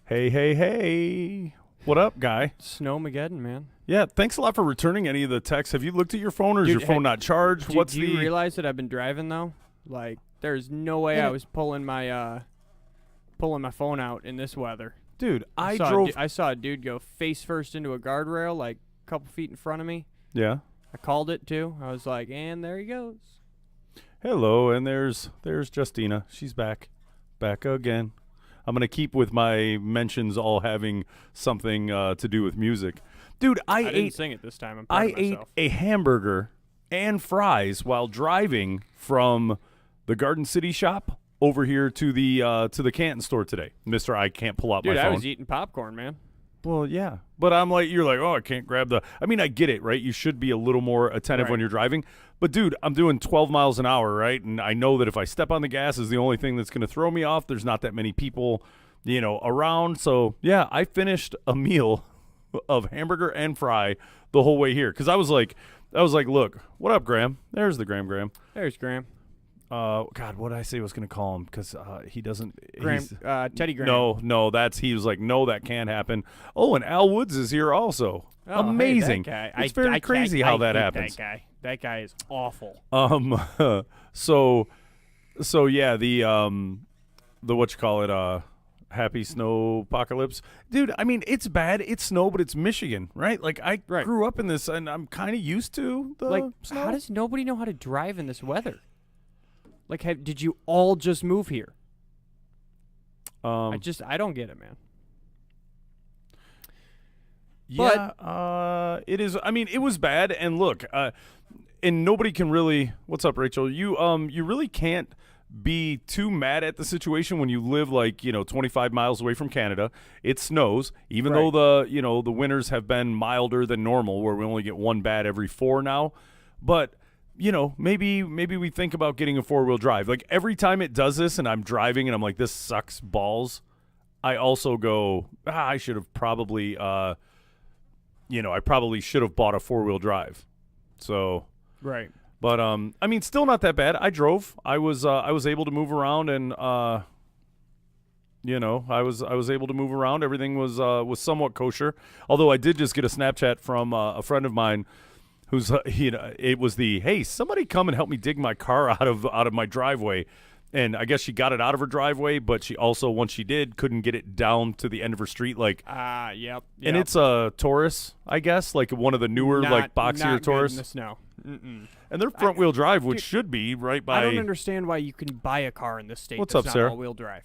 Hey, hey, hey. What up, guy? Snowmageddon, man. Yeah, thanks a lot for returning any of the texts. Have you looked at your phone or is Dude, your phone not charged? Do you realize that I've been driving though? Like, there's no way Yeah. I was pulling my phone out in this weather. Dude, I saw drove. I saw a dude go face first into a guardrail, like a couple feet in front of me. Yeah. I called it too. I was like, and there he goes. Hello, and there's Justina. She's back. Back again. I'm going to keep with my mentions all having something to do with music. Dude, I didn't ate sing it this time. I'm proud of ate myself. a hamburger and fries while driving from the Garden City shop over here to the Canton store today. Mister, I can't pull out Dude, my I phone. was eating popcorn, man. Well, yeah. But I'm like, you're like, oh, I can't grab the. I mean, I get it, right? You should be a little more attentive Right. when you're driving. But, dude, I'm doing 12 miles an hour, right? And I know that if I step on the gas is the only thing that's going to throw me off. There's not that many people, around. So, yeah, I finished a meal of hamburger and fry the whole way here. Because I was like, look, what up, Graham? There's the Graham. There's Graham. God, what did I say I was going to call him? Because he doesn't. Graham, Teddy Graham. No, he was like, no, that can't happen. Oh, and Al Woods is here also. Oh, hey, Amazing. that guy. It's very crazy how that hate happens. That guy is awful. So yeah, the what you call it, happy snow apocalypse. Dude, I mean, it's bad. It's snow, but it's Michigan, right? Like I Right. grew up in this and I'm kind of used to the Like, snow. how does nobody know how to drive in this weather? Like, did you all just move here? I don't get it, man. Yeah, it is. I mean, it was bad. And look, and nobody can really. What's up, Rachel? You really can't be too mad at the situation when you live 25 miles away from Canada. It snows, even Right. though the winters have been milder than normal, where we only get one bad every 4 now. But maybe we think about getting a 4-wheel drive. Like every time it does this, and I'm driving, and I'm like, this sucks balls. I also go, I should have probably. I probably should have bought a 4-wheel drive. So, Right. but I mean, still not that bad. I drove. I was able to move around, and I was able to move around. Everything was somewhat kosher. Although I did just get a Snapchat from a friend of mine, who's it was the hey, somebody come and help me dig my car out of my driveway. And I guess she got it out of her driveway, but she also, once she did, couldn't get it down to the end of her street. Yep. And it's a Taurus, I guess, like one of the newer, boxier not Taurus. Good in the snow. Mm-mm. And they're front-wheel drive, which dude, should be right by. I don't understand why you can buy a car in this state What's that's up, not Sarah? all-wheel drive.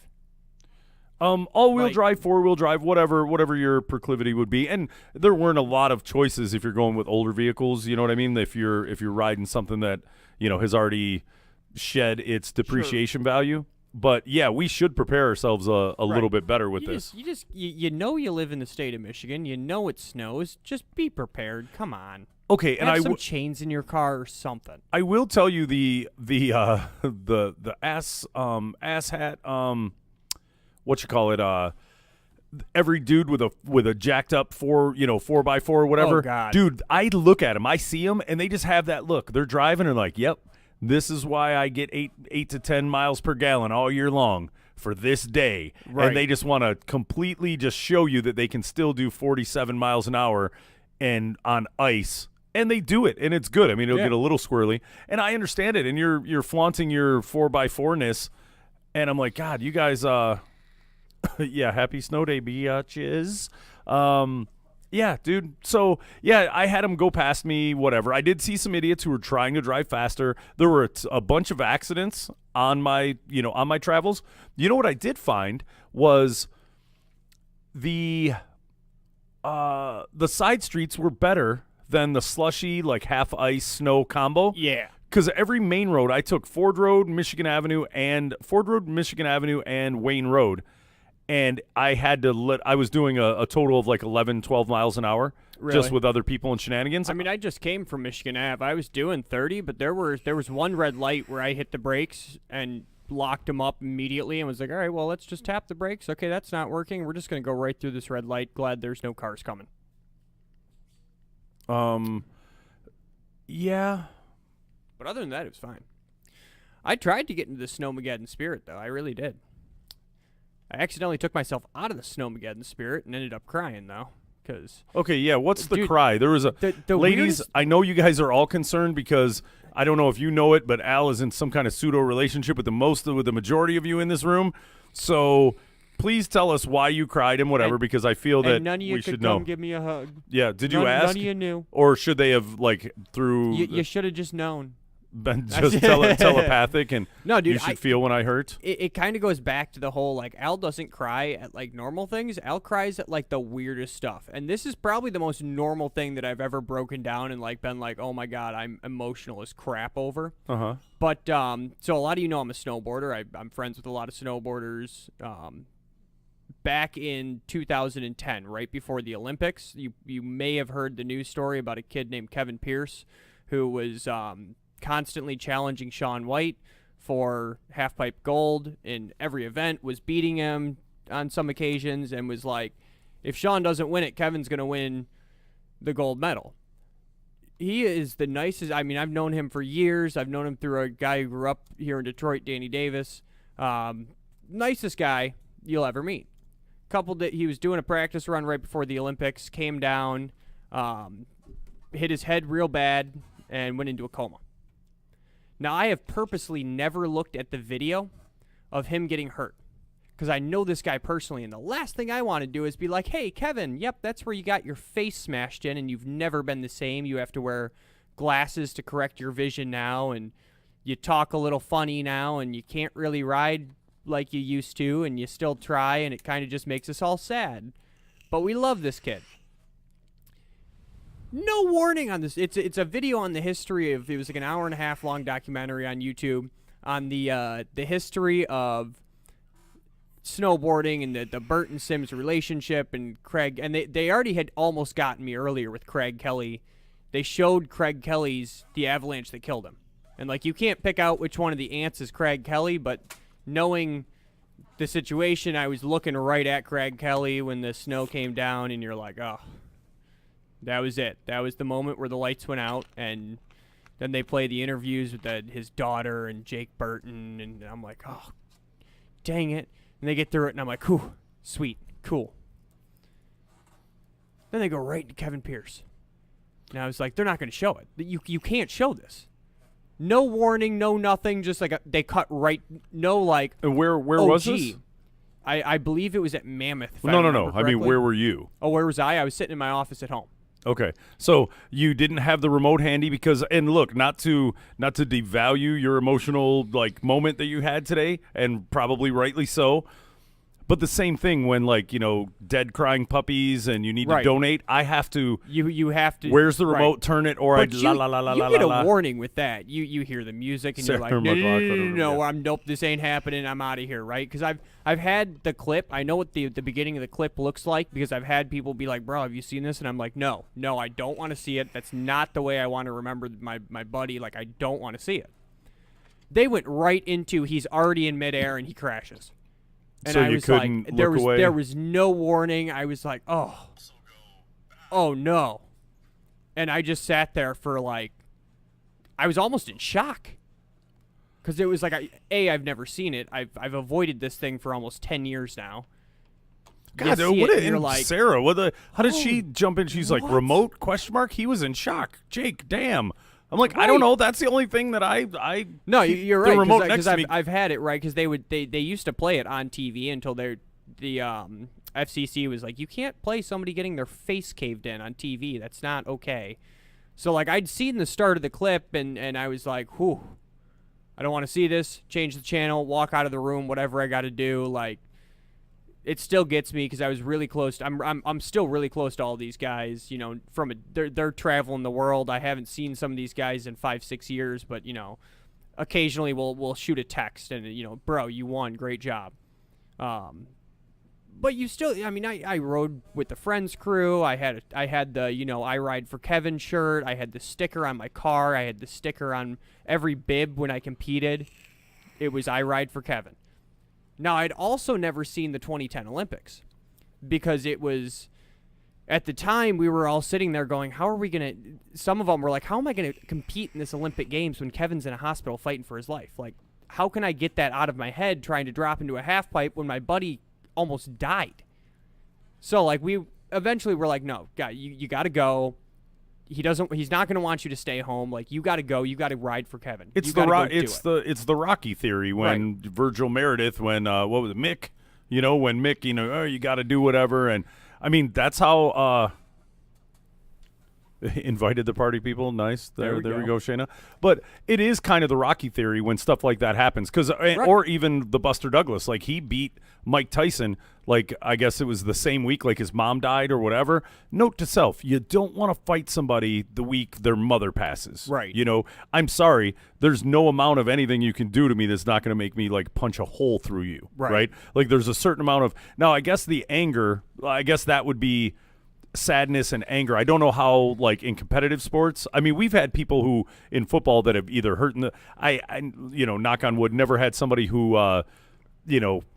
All-wheel like- drive, 4-wheel drive, whatever your proclivity would be. And there weren't a lot of choices if you're going with older vehicles. You know what I mean? If you're riding something that has already shed its depreciation value. But yeah, we should prepare ourselves a little bit better with this. You know you live in the state of Michigan. You know it snows. Just be prepared. Come on. Okay, and Have some chains in your car or something. I will tell you the ass hat what you call it every dude with a jacked up 4x4 or whatever. Oh, God. Dude, I look at them, I see them, and they just have that look. They're driving and like, yep, this is why I get 8 to 10 miles per gallon all year long for this day. Right. And they just want to completely just show you that they can still do 47 miles an hour and on ice. And they do it, and it's good. I mean, it'll get a little squirrely. And I understand it, and you're flaunting your 4x4-ness. And I'm like, God, you guys, yeah, happy snow day, biatches. Yeah, dude. So, yeah, I had them go past me, whatever. I did see some idiots who were trying to drive faster. There were a bunch of accidents on my travels. You know what I did find was the side streets were better than the slushy, like half ice snow combo. Yeah. Because every main road, I took Ford Road, Michigan Avenue, and Wayne Road. And I had to I was doing a total of like 11, 12 miles an hour just Really? with other people and shenanigans. I mean, I just came from Michigan Ave. I was doing 30, but there was one red light where I hit the brakes and locked them up immediately and was like, all right, well, let's just tap the brakes. Okay, that's not working. We're just going to go right through this red light. Glad there's no cars coming. Yeah. But other than that, it was fine. I tried to get into the Snowmageddon spirit, though. I really did. I accidentally took myself out of the Snowmageddon spirit and ended up crying though, because Okay, yeah. What's the Dude, cry? There was a the ladies. weirdest- I know you guys are all concerned because I don't know if you know it, but Al is in some kind of pseudo relationship with the majority of you in this room. So please tell us why you cried and whatever, because I feel that and none of you we could should come know. give me a hug. Yeah. Did you None ask, of you knew. or should they have through You should have just known. been just telepathic and No, dude, you should feel when I hurt? It kind of goes back to the whole, like, Al doesn't cry at, like, normal things. Al cries at, like, the weirdest stuff. And this is probably the most normal thing that I've ever broken down and, like, been like, oh, my God, I'm emotional as crap over. Uh-huh. But, so a lot of you know I'm a snowboarder. I'm friends with a lot of snowboarders. Back in 2010, right before the Olympics, you may have heard the news story about a kid named Kevin Pierce who was constantly challenging Shaun White for half-pipe gold in every event, was beating him on some occasions, and was like, if Shaun doesn't win it, Kevin's going to win the gold medal. He is the nicest. I mean, I've known him for years. I've known him through a guy who grew up here in Detroit, Danny Davis. Nicest guy you'll ever meet. He was doing a practice run right before the Olympics, came down, hit his head real bad, and went into a coma. Now, I have purposely never looked at the video of him getting hurt because I know this guy personally, and the last thing I want to do is be like, hey, Kevin, yep, that's where you got your face smashed in and you've never been the same. You have to wear glasses to correct your vision now, and you talk a little funny now, and you can't really ride like you used to, and you still try, and it kind of just makes us all sad. But we love this kid. No warning on this. It's a video on the history of, it was like an hour and a half long documentary on YouTube on the history of snowboarding and the Bert and Sims relationship and Craig. And they already had almost gotten me earlier with Craig Kelly. They showed Craig Kelly's the avalanche that killed him. And like, you can't pick out which one of the ants is Craig Kelly, but knowing the situation, I was looking right at Craig Kelly when the snow came down, and you're like, oh. That was it. That was the moment where the lights went out, and then they play the interviews with his daughter and Jake Burton, and I'm like, oh, dang it. And they get through it, and I'm like, whew, sweet, cool. Then they go right into Kevin Pierce. And I was like, they're not going to show it. You can't show this. No warning, no nothing, just like they cut right, no like. And where was this? I believe it was at Mammoth. No. I mean, where were you? Oh, where was I? I was sitting in my office at home. Okay, so you didn't have the remote handy because, and look, not to devalue your emotional like moment that you had today, and probably rightly so, but the same thing when dead crying puppies and you need to donate. I have to. You have to. Where's the remote? Turn it, or but you get a warning with that. You hear the music and Sarah you're like, McLachlan, no, nope, this ain't happening. I'm out of here, right? Because I've had the clip. I know what the beginning of the clip looks like because I've had people be like, bro, have you seen this? And I'm like, no, I don't want to see it. That's not the way I want to remember my buddy. Like, I don't want to see it. They went right into he's already in midair and he crashes. And so I you was couldn't like, look away? there was no warning. I was like, oh no. And I just sat there for like, I was almost in shock. Because it was like, I've never seen it. I've avoided this thing for almost 10 years now. God, Sarah, how did she jump in? She's like, remote ? He was in shock. Jake, damn. I'm like, I don't know. That's the only thing that I No, you're right. Remote next Because to me. I've had it, right? Because they used to play it on TV until the FCC was like, you can't play somebody getting their face caved in on TV. That's not okay. So like, I'd seen the start of the clip and I was like, whew, I don't want to see this. Change the channel, walk out of the room, whatever I got to do. Like, it still gets me because I was really close. I'm still really close to all these guys. They're traveling the world. I haven't seen some of these guys in 5-6 years, but occasionally we'll shoot a text and bro, you won, great job. But you still, I rode with the Friends crew. I had the I Ride for Kevin shirt. I had the sticker on my car. I had the sticker on every bib when I competed. It was I Ride for Kevin. Now, I'd also never seen the 2010 Olympics because it was, at the time, we were all sitting there going, how are we going to, some of them were like, how am I going to compete in this Olympic Games when Kevin's in a hospital fighting for his life? Like, how can I get that out of my head trying to drop into a half pipe when my buddy almost died. So like we eventually were like, no, God, you got to go. He's not going to want you to stay home. Like, you got to go. You got to ride for Kevin. It's it's the Rocky theory when Virgil Meredith, when what was it, Mick? When Mick, you got to do whatever. And I mean, that's how invited the party people. Nice. There we go, Shayna. But it is kind of the Rocky theory when stuff like that happens, or even the Buster Douglas. Like, he beat Mike Tyson. Like, I guess it was the same week, like his mom died or whatever. Note to self, you don't want to fight somebody the week their mother passes. Right. I'm sorry. There's no amount of anything you can do to me that's not going to make me, like, punch a hole through you. Right? Like, there's a certain amount of... Now, I guess the anger, I guess that would be sadness and anger. I don't know how, like, in competitive sports. I mean, we've had people who, in football, that have either hurt in the... I knock on wood, never had somebody who...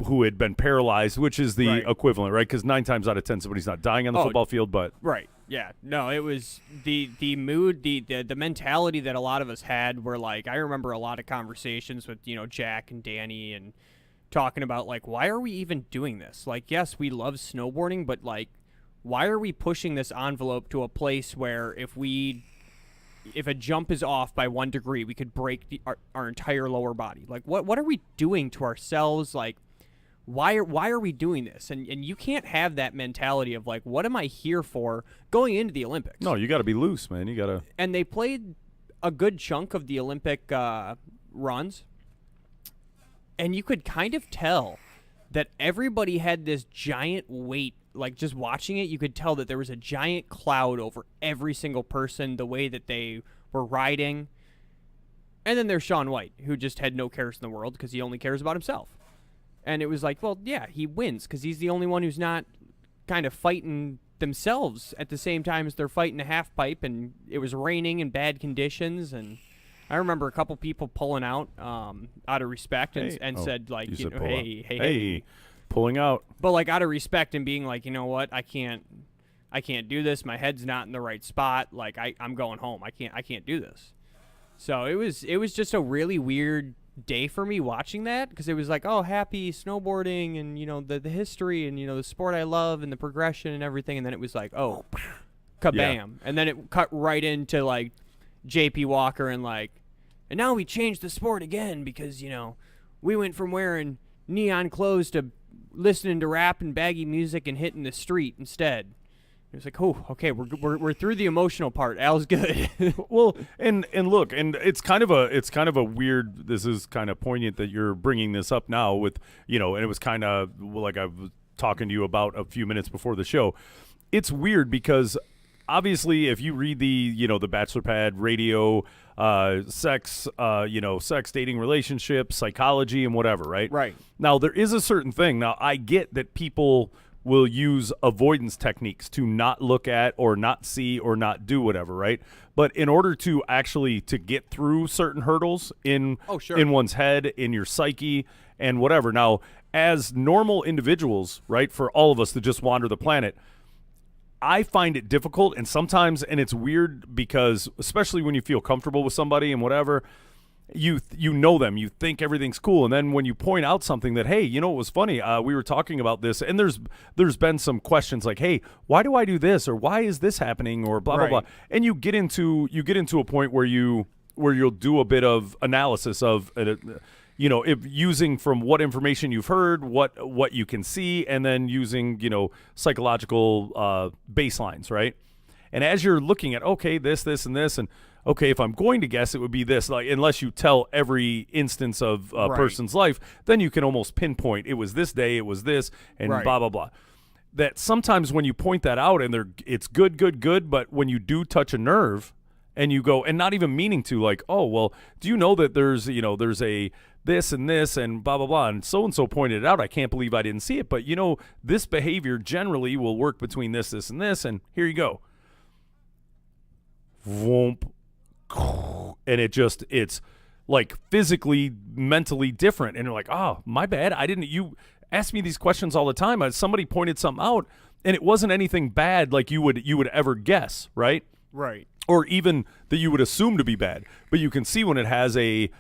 who had been paralyzed, which is the equivalent, right? Because 9 times out of 10, somebody's not dying on the football field, but... Right, yeah. No, it was the mood, the mentality that a lot of us had were like, I remember a lot of conversations with, Jack and Danny and talking about, like, why are we even doing this? Like, yes, we love snowboarding, but, like, why are we pushing this envelope to a place where if a jump is off by 1 degree, we could break our entire lower body? Like, what are we doing to ourselves? Like, why are we doing this? And you can't have that mentality of, like, what am I here for going into the Olympics? No, you got to be loose, man. You got to. And they played a good chunk of the Olympic runs, and you could kind of tell that everybody had this giant weight. Like, just watching it, you could tell that there was a giant cloud over every single person, the way that they were riding. And then there's Shaun White, who just had no cares in the world because he only cares about himself. And it was like, well, yeah, he wins because he's the only one who's not kind of fighting themselves at the same time as they're fighting a half pipe, and it was raining and bad conditions. And I remember a couple people pulling out of respect and said, like, hey. Pulling out. But, like, out of respect and being like, you know what, I can't do this. My head's not in the right spot. Like, I'm going home. I can't do this. So it was just a really weird day for me watching that, because it was like, oh, happy snowboarding and, the history and, the sport I love and the progression and everything. And then it was like, oh, kabam. Yeah. And then it cut right into, like, JP Walker and, like, and now we changed the sport again because, we went from wearing neon clothes to listening to rap and baggy music and hitting the street instead. It was like, oh, okay, we're through the emotional part. Al's good. Well, and look, and it's kind of a weird. This is kind of poignant that you're bringing this up now with, and it was kind of like I was talking to you about a few minutes before the show. It's weird because obviously, if you read the Bachelor Pad, radio, sex, dating, relationships, psychology, and whatever, right? Right. Now, there is a certain thing. Now, I get that people will use avoidance techniques to not look at or not see or not do whatever, right? But in order to actually to get through certain hurdles in one's head, in your psyche, and whatever. Now, as normal individuals, right, for all of us that just wander the planet, I find it difficult, and sometimes, and it's weird because, especially when you feel comfortable with somebody and whatever, you know them, you think everything's cool, and then when you point out something that, hey, it was funny, we were talking about this, and there's been some questions like, hey, why do I do this, or why is this happening, or blah blah blah, and you get into a point where you'll do a bit of analysis of if using from what information you've heard, what you can see, and then using, psychological baselines, right? And as you're looking at, okay, this, and this, and okay, if I'm going to guess, it would be this, like, unless you tell every instance of a person's life, then you can almost pinpoint, it was this day, it was this, and blah, blah, blah. That sometimes when you point that out, and it's good, but when you do touch a nerve, and you go, and not even meaning to, like, oh, well, do you know that there's a this and this and blah, blah, blah, and so pointed it out. I can't believe I didn't see it, but, this behavior generally will work between this, and this, and here you go. Whoomp. And it's like physically, mentally different. And you're like, oh, my bad. You ask me these questions all the time. Somebody pointed something out, and it wasn't anything bad like you would ever guess, right? Right. Or even that you would assume to be bad. But you can see when it has a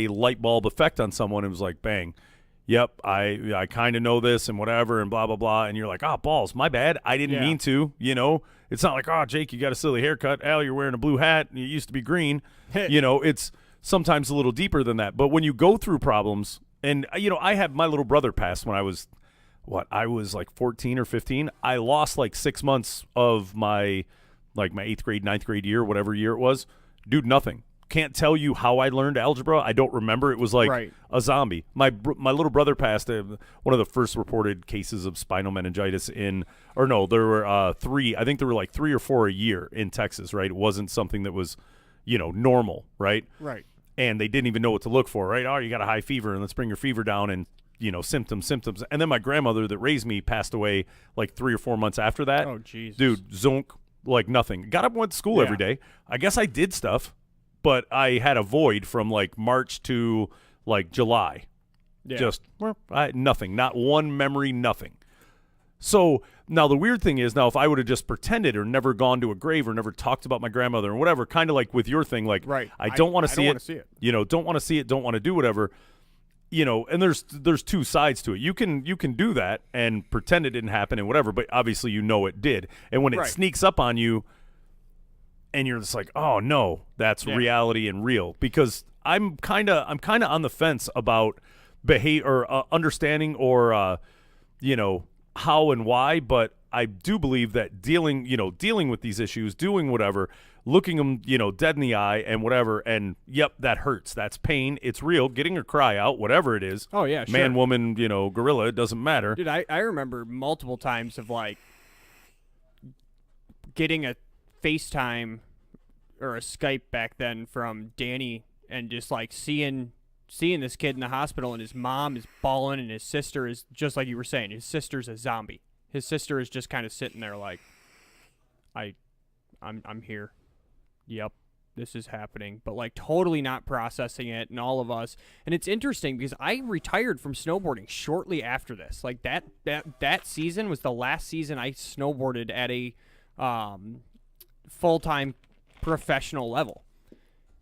light bulb effect on someone, it was like, bang, yep, I kind of know this and whatever and blah, blah, blah. And you're like, oh, balls, my bad. I didn't Yeah. mean to, It's not like, oh, Jake, you got a silly haircut. Al, you're wearing a blue hat and you used to be green. It's sometimes a little deeper than that. But when you go through problems, and, I had my little brother pass when I was, I was like 14 or 15. I lost like 6 months of my 8th grade, 9th grade year, whatever year it was. Dude, nothing. Can't tell you how I learned algebra. I don't remember. It was like Right. a zombie. My little brother passed one of the first reported cases of spinal meningitis there were 3. I think there were like 3 or 4 a year in Texas, right? It wasn't something that was, normal, right? Right. And they didn't even know what to look for, right? Oh, you got a high fever, and let's bring your fever down, and symptoms. And then my grandmother that raised me passed away like 3 or 4 months after that. Oh, Jesus. Dude, zonk, like nothing. Got up and went to school every day. I guess I did stuff, but I had a void from like March to like July. Yeah. Just nothing. Not one memory, nothing. So now the weird thing is, now if I would have just pretended or never gone to a grave or never talked about my grandmother or whatever, kind of like with your thing, like Right. I don't want to I see don't it. wanna see it. Don't want to see it, don't want to do whatever. And there's two sides to it. You can do that and pretend it didn't happen and whatever, but obviously it did. And when it Right. sneaks up on you and you're just like, "Oh no, that's reality and real." Because I'm kind of on the fence about behavior or understanding or how and why, but I do believe that dealing with these issues, doing whatever, looking them, dead in the eye and whatever, and yep, that hurts. That's pain. It's real. Getting a cry out, whatever it is. Oh, yeah, Man, sure. woman, gorilla, it doesn't matter. Dude, I remember multiple times of like getting a FaceTime or a Skype back then from Danny and just like seeing this kid in the hospital and his mom is bawling and his sister is just like you were saying, his sister's a zombie. His sister is just kind of sitting there like, I'm here. Yep, this is happening, but like totally not processing it, and all of us. And it's interesting because I retired from snowboarding shortly after this. Like that season was the last season I snowboarded at a full-time professional level.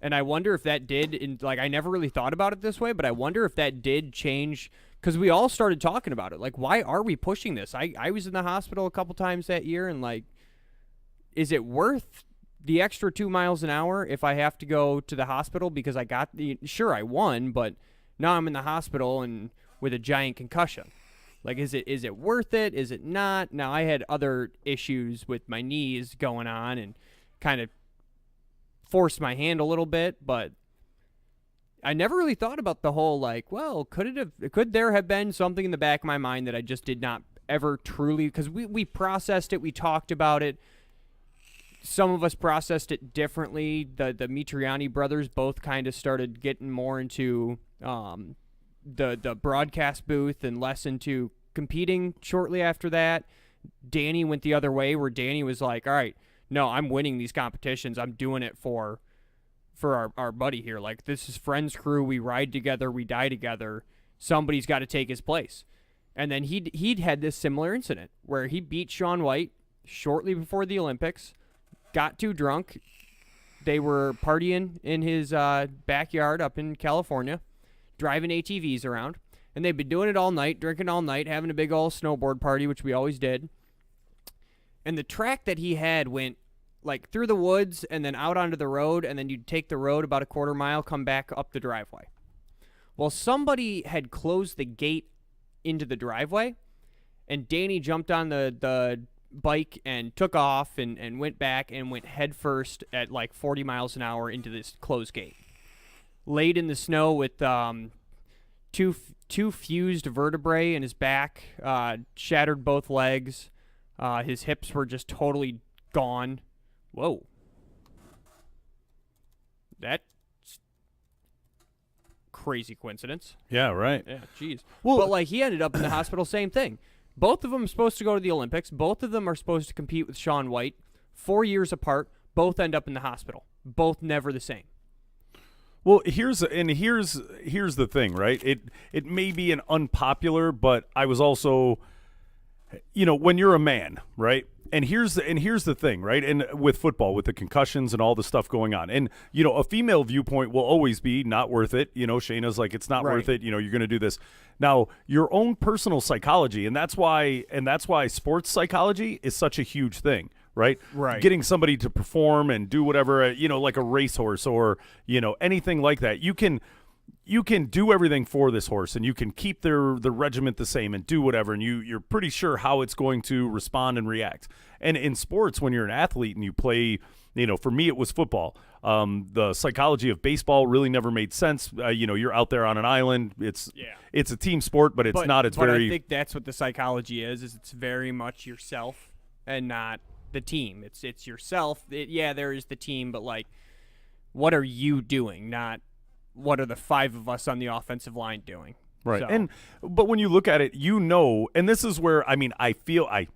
And I wonder if that did, I never really thought about it this way, but I wonder if that did change, because we all started talking about it. Like, why are we pushing this? I was in the hospital a couple times that year, and like, is it worth the extra 2 miles an hour if I have to go to the hospital because sure, I won, but now I'm in the hospital and with a giant concussion. Like, is it worth it? Is it not? Now, I had other issues with my knees going on and kind of forced my hand a little bit, but I never really thought about the whole, like, well, could there have been something in the back of my mind that I just did not ever truly, because we processed it, we talked about it. Some of us processed it differently. The Mitriani brothers both kind of started getting more into the broadcast booth and less into competing shortly after that. Danny went the other way, where Danny was like, all right, no, I'm winning these competitions. I'm doing it for our buddy here. Like, this is Friends Crew. We ride together. We die together. Somebody's got to take his place. And then he'd had this similar incident where he beat Shaun White shortly before the Olympics, got too drunk. They were partying in his backyard up in California, driving ATVs around. And they'd been doing it all night, drinking all night, having a big old snowboard party, which we always did. And the track that he had went like through the woods and then out onto the road, and then you'd take the road about a quarter mile, come back up the driveway. Well, somebody had closed the gate into the driveway, and Danny jumped on the bike and took off and went back and went head first at like 40 miles an hour into this closed gate. Laid in the snow with two fused vertebrae in his back, shattered both legs. His hips were just totally gone. Whoa. That's crazy coincidence. Yeah, right. Yeah, jeez. Well- But, like, he ended up in the hospital, same thing. Both of them are supposed to go to the Olympics. Both of them are supposed to compete with Shaun White. 4 years apart. Both end up in the hospital. Both never the same. Well, here's the thing, right? It may be an unpopular, but I was also when you're a man, right? And here's the thing, right? And with football, with the concussions and all the stuff going on, and a female viewpoint will always be not worth it. Shayna's like, it's not worth it. You're going to do this. Now, your own personal psychology, and that's why sports psychology is such a huge thing, right? Right. Getting somebody to perform and do whatever, like a racehorse or anything like that. You can do everything for this horse, and you can keep the regiment the same and do whatever, and you're pretty sure how it's going to respond and react. And in sports, when you're an athlete and you play, for me it was football. The psychology of baseball really never made sense. You're out there on an island. It's a team sport, but it's not. It's but very. I think that's what the psychology is it's very much yourself and not the team. It's yourself. There is the team, but like, what are you doing? Not what are the 5 of us on the offensive line doing? Right. So. But when you look at it, and this is where, I feel, I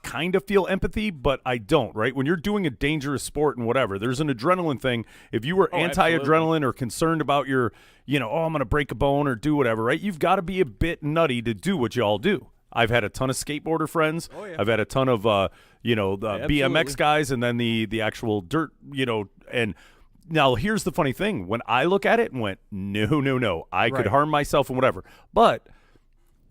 kind of feel empathy, but I don't, right? When you're doing a dangerous sport and whatever, there's an adrenaline thing. If you were anti-adrenaline or concerned about your, I'm going to break a bone or do whatever, right? You've got to be a bit nutty to do what you all do. I've had a ton of skateboarder friends. Oh, yeah. I've had a ton of, the BMX guys, and then the actual dirt, and now, here's the funny thing. When I look at it and went, no, I could harm myself and whatever. But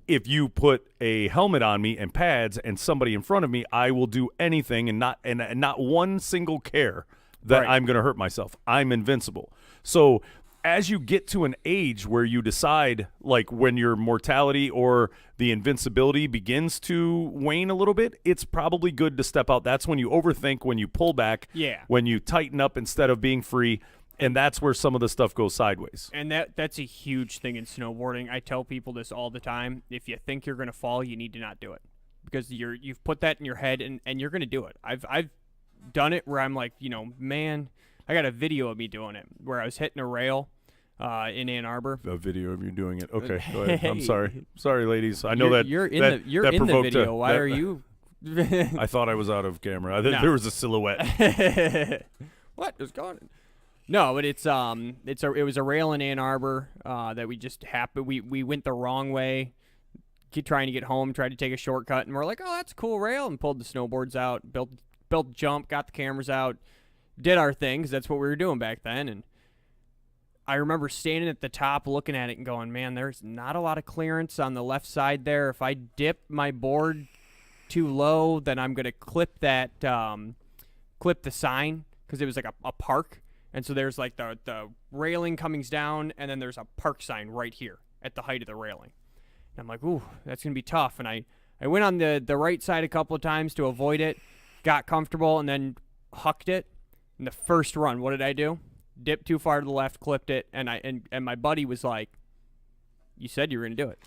if you put a helmet on me and pads and somebody in front of me, I will do anything and not one single care that I'm going to hurt myself. I'm invincible. So as you get to an age where you decide, like when your mortality or the invincibility begins to wane a little bit, it's probably good to step out. That's when you overthink, when you pull back, when you tighten up instead of being free, and that's where some of the stuff goes sideways. And that's a huge thing in snowboarding. I tell people this all the time. If you think you're going to fall, you need to not do it, because you've put that in your head, and you're going to do it. I've done it where I'm like, man, I got a video of me doing it where I was hitting a rail in Ann Arbor. A video of you doing it. Okay, go ahead. I'm sorry, ladies. I know you're in the video. Why are you? I thought I was out of camera. There was a silhouette. What is going on? No, but it was a rail in Ann Arbor that we just happened. We went the wrong way, trying to get home. Tried to take a shortcut, and we're like, oh, that's a cool rail, and pulled the snowboards out, built jump, got the cameras out, did our thing, 'cause that's what we were doing back then. And I remember standing at the top looking at it and going, man, there's not a lot of clearance on the left side there. If I dip my board too low, then I'm going to clip the sign, because it was like a park. And so there's like the railing coming down, and then there's a park sign right here at the height of the railing. And I'm like, ooh, that's going to be tough. And I went on the right side a couple of times to avoid it, got comfortable, and then hucked it. In the first run, what did I do? Dipped too far to the left, clipped it, and my buddy was like, you said you were going to do it.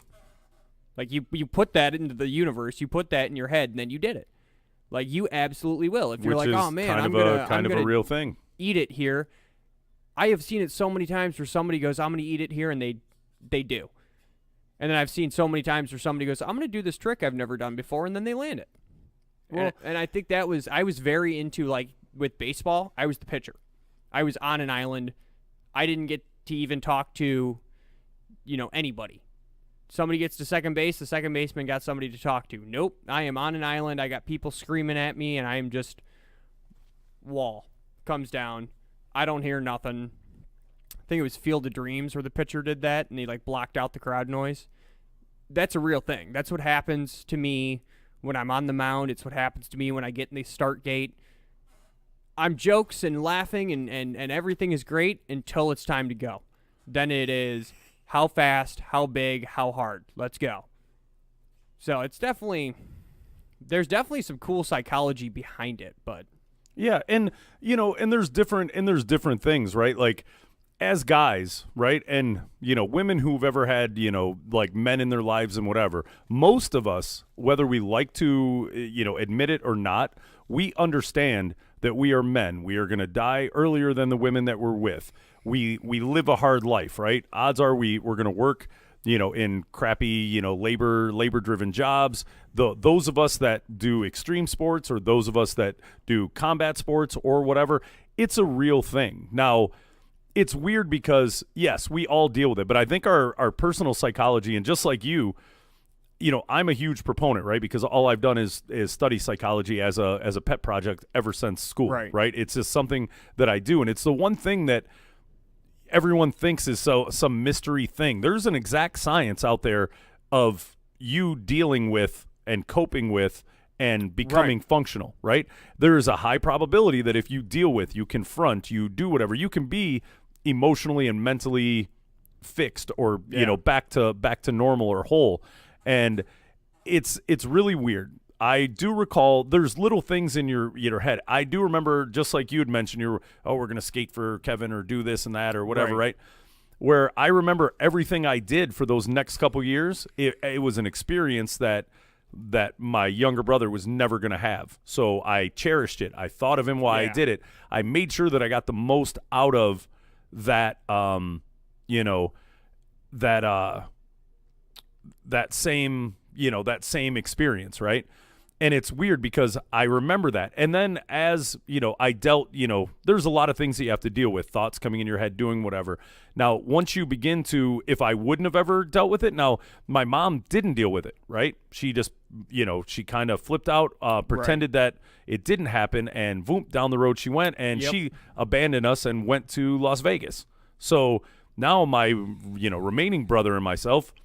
Like, you put that into the universe, you put that in your head, and then you did it. Like, you absolutely will. If you're like, oh man, I'm gonna a real thing. Eat it here. I have seen it so many times where somebody goes, I'm gonna eat it here, and they do. And then I've seen so many times where somebody goes, I'm gonna do this trick I've never done before, and then they land it. Well, and I think I was very into, like, with baseball, I was the pitcher. I was on an island. I didn't get to even talk to, anybody. Somebody gets to second base, the second baseman got somebody to talk to. Nope, I am on an island. I got people screaming at me, and I am just wall comes down. I don't hear nothing. I think it was Field of Dreams where the pitcher did that, and he like blocked out the crowd noise. That's a real thing. That's what happens to me when I'm on the mound. It's what happens to me when I get in the start gate. I'm jokes and laughing and everything is great until it's time to go. Then it is how fast, how big, how hard. Let's go. So it's there's definitely some cool psychology behind it, but yeah, and and there's different things, right? Like as guys, right? And women who've ever had, like men in their lives and whatever. Most of us, whether we like to, admit it or not, we understand that we are men. We are going to die earlier than the women that we're with. We live a hard life, right? Odds are we're going to work, in crappy, labor-driven jobs. Those of us that do extreme sports, or those of us that do combat sports or whatever, it's a real thing. Now, it's weird because, yes, we all deal with it, but I think our personal psychology, and just like you, I'm a huge proponent, right? Because all I've done is study psychology as a pet project ever since school, right? It's just something that I do, and it's the one thing that everyone thinks is some mystery thing. There's an exact science out there of you dealing with and coping with and becoming functional, right? There is a high probability that if you deal with, you confront, you do whatever, you can be emotionally and mentally fixed or back to normal or whole. And it's really weird. I do recall there's little things in your head. I do remember, just like you had mentioned, we're going to skate for Kevin or do this and that or whatever, right? Where I remember everything I did for those next couple years, it was an experience that my younger brother was never going to have. So I cherished it. I thought of him while I did it. I made sure that I got the most out of that, that same experience, right? And it's weird because I remember that. And then as, I dealt, there's a lot of things that you have to deal with, thoughts coming in your head, doing whatever. Now, once you begin to, if I wouldn't have ever dealt with it, now my mom didn't deal with it, right? She just, she kind of flipped out, pretended that it didn't happen, and boom, down the road she went, and she abandoned us and went to Las Vegas. So now my, remaining brother and myself,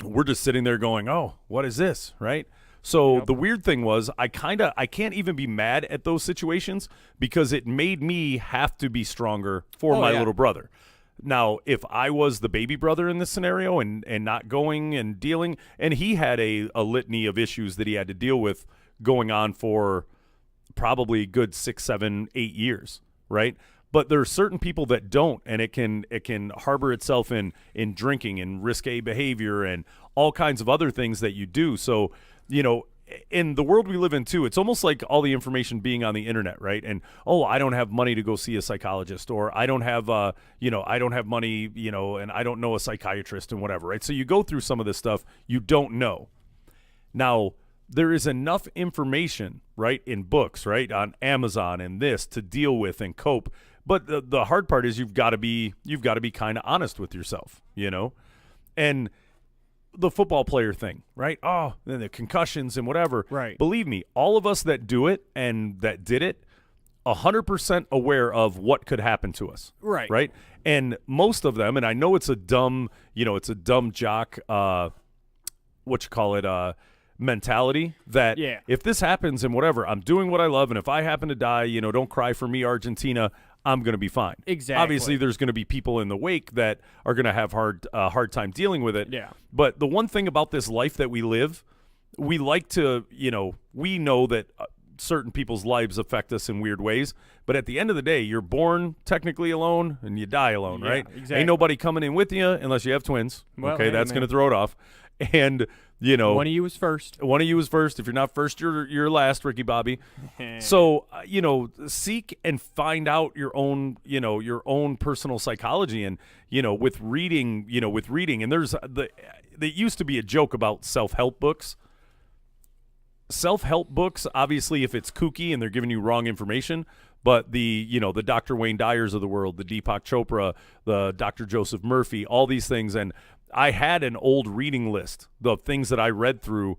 we're just sitting there going, oh, what is this, right? So the weird thing was I can't even be mad at those situations because it made me have to be stronger for my little brother. Now, if I was the baby brother in this scenario and not going and dealing, and he had a litany of issues that he had to deal with going on for probably a good 6, 7, 8 years, right? But there are certain people that don't, and it can harbor itself in drinking and risque behavior and all kinds of other things that you do. So, in the world we live in too, it's almost like all the information being on the internet, right? And I don't have money to go see a psychologist, or I don't have I don't have money, and I don't know a psychiatrist and whatever, right? So you go through some of this stuff you don't know. Now, there is enough information, right, in books, right, on Amazon and this to deal with and cope. But the hard part is you've got to be kind of honest with yourself, and the football player thing, right? Oh, then the concussions and whatever. Right. Believe me, all of us that do it and that did it, 100% aware of what could happen to us. Right. Right. And most of them, and I know it's a dumb jock, mentality that if this happens and whatever, I'm doing what I love. And if I happen to die, don't cry for me, Argentina. I'm going to be fine. Exactly. Obviously, there's going to be people in the wake that are going to have hard time dealing with it. Yeah. But the one thing about this life that we live, we like to, we know that certain people's lives affect us in weird ways. But at the end of the day, you're born technically alone and you die alone, right? Exactly. Ain't nobody coming in with you unless you have twins. Well, okay, hey, that's man. going to throw it off. And one of you was first. One of you is first. If you're not first, you're last, Ricky Bobby. So, seek and find out your own personal psychology, and with reading. And there used to be a joke about self-help books. Self-help books, obviously, if it's kooky and they're giving you wrong information, but the Dr. Wayne Dyers of the world, the Deepak Chopra, the Dr. Joseph Murphy, all these things, and I had an old reading list, the things that I read through,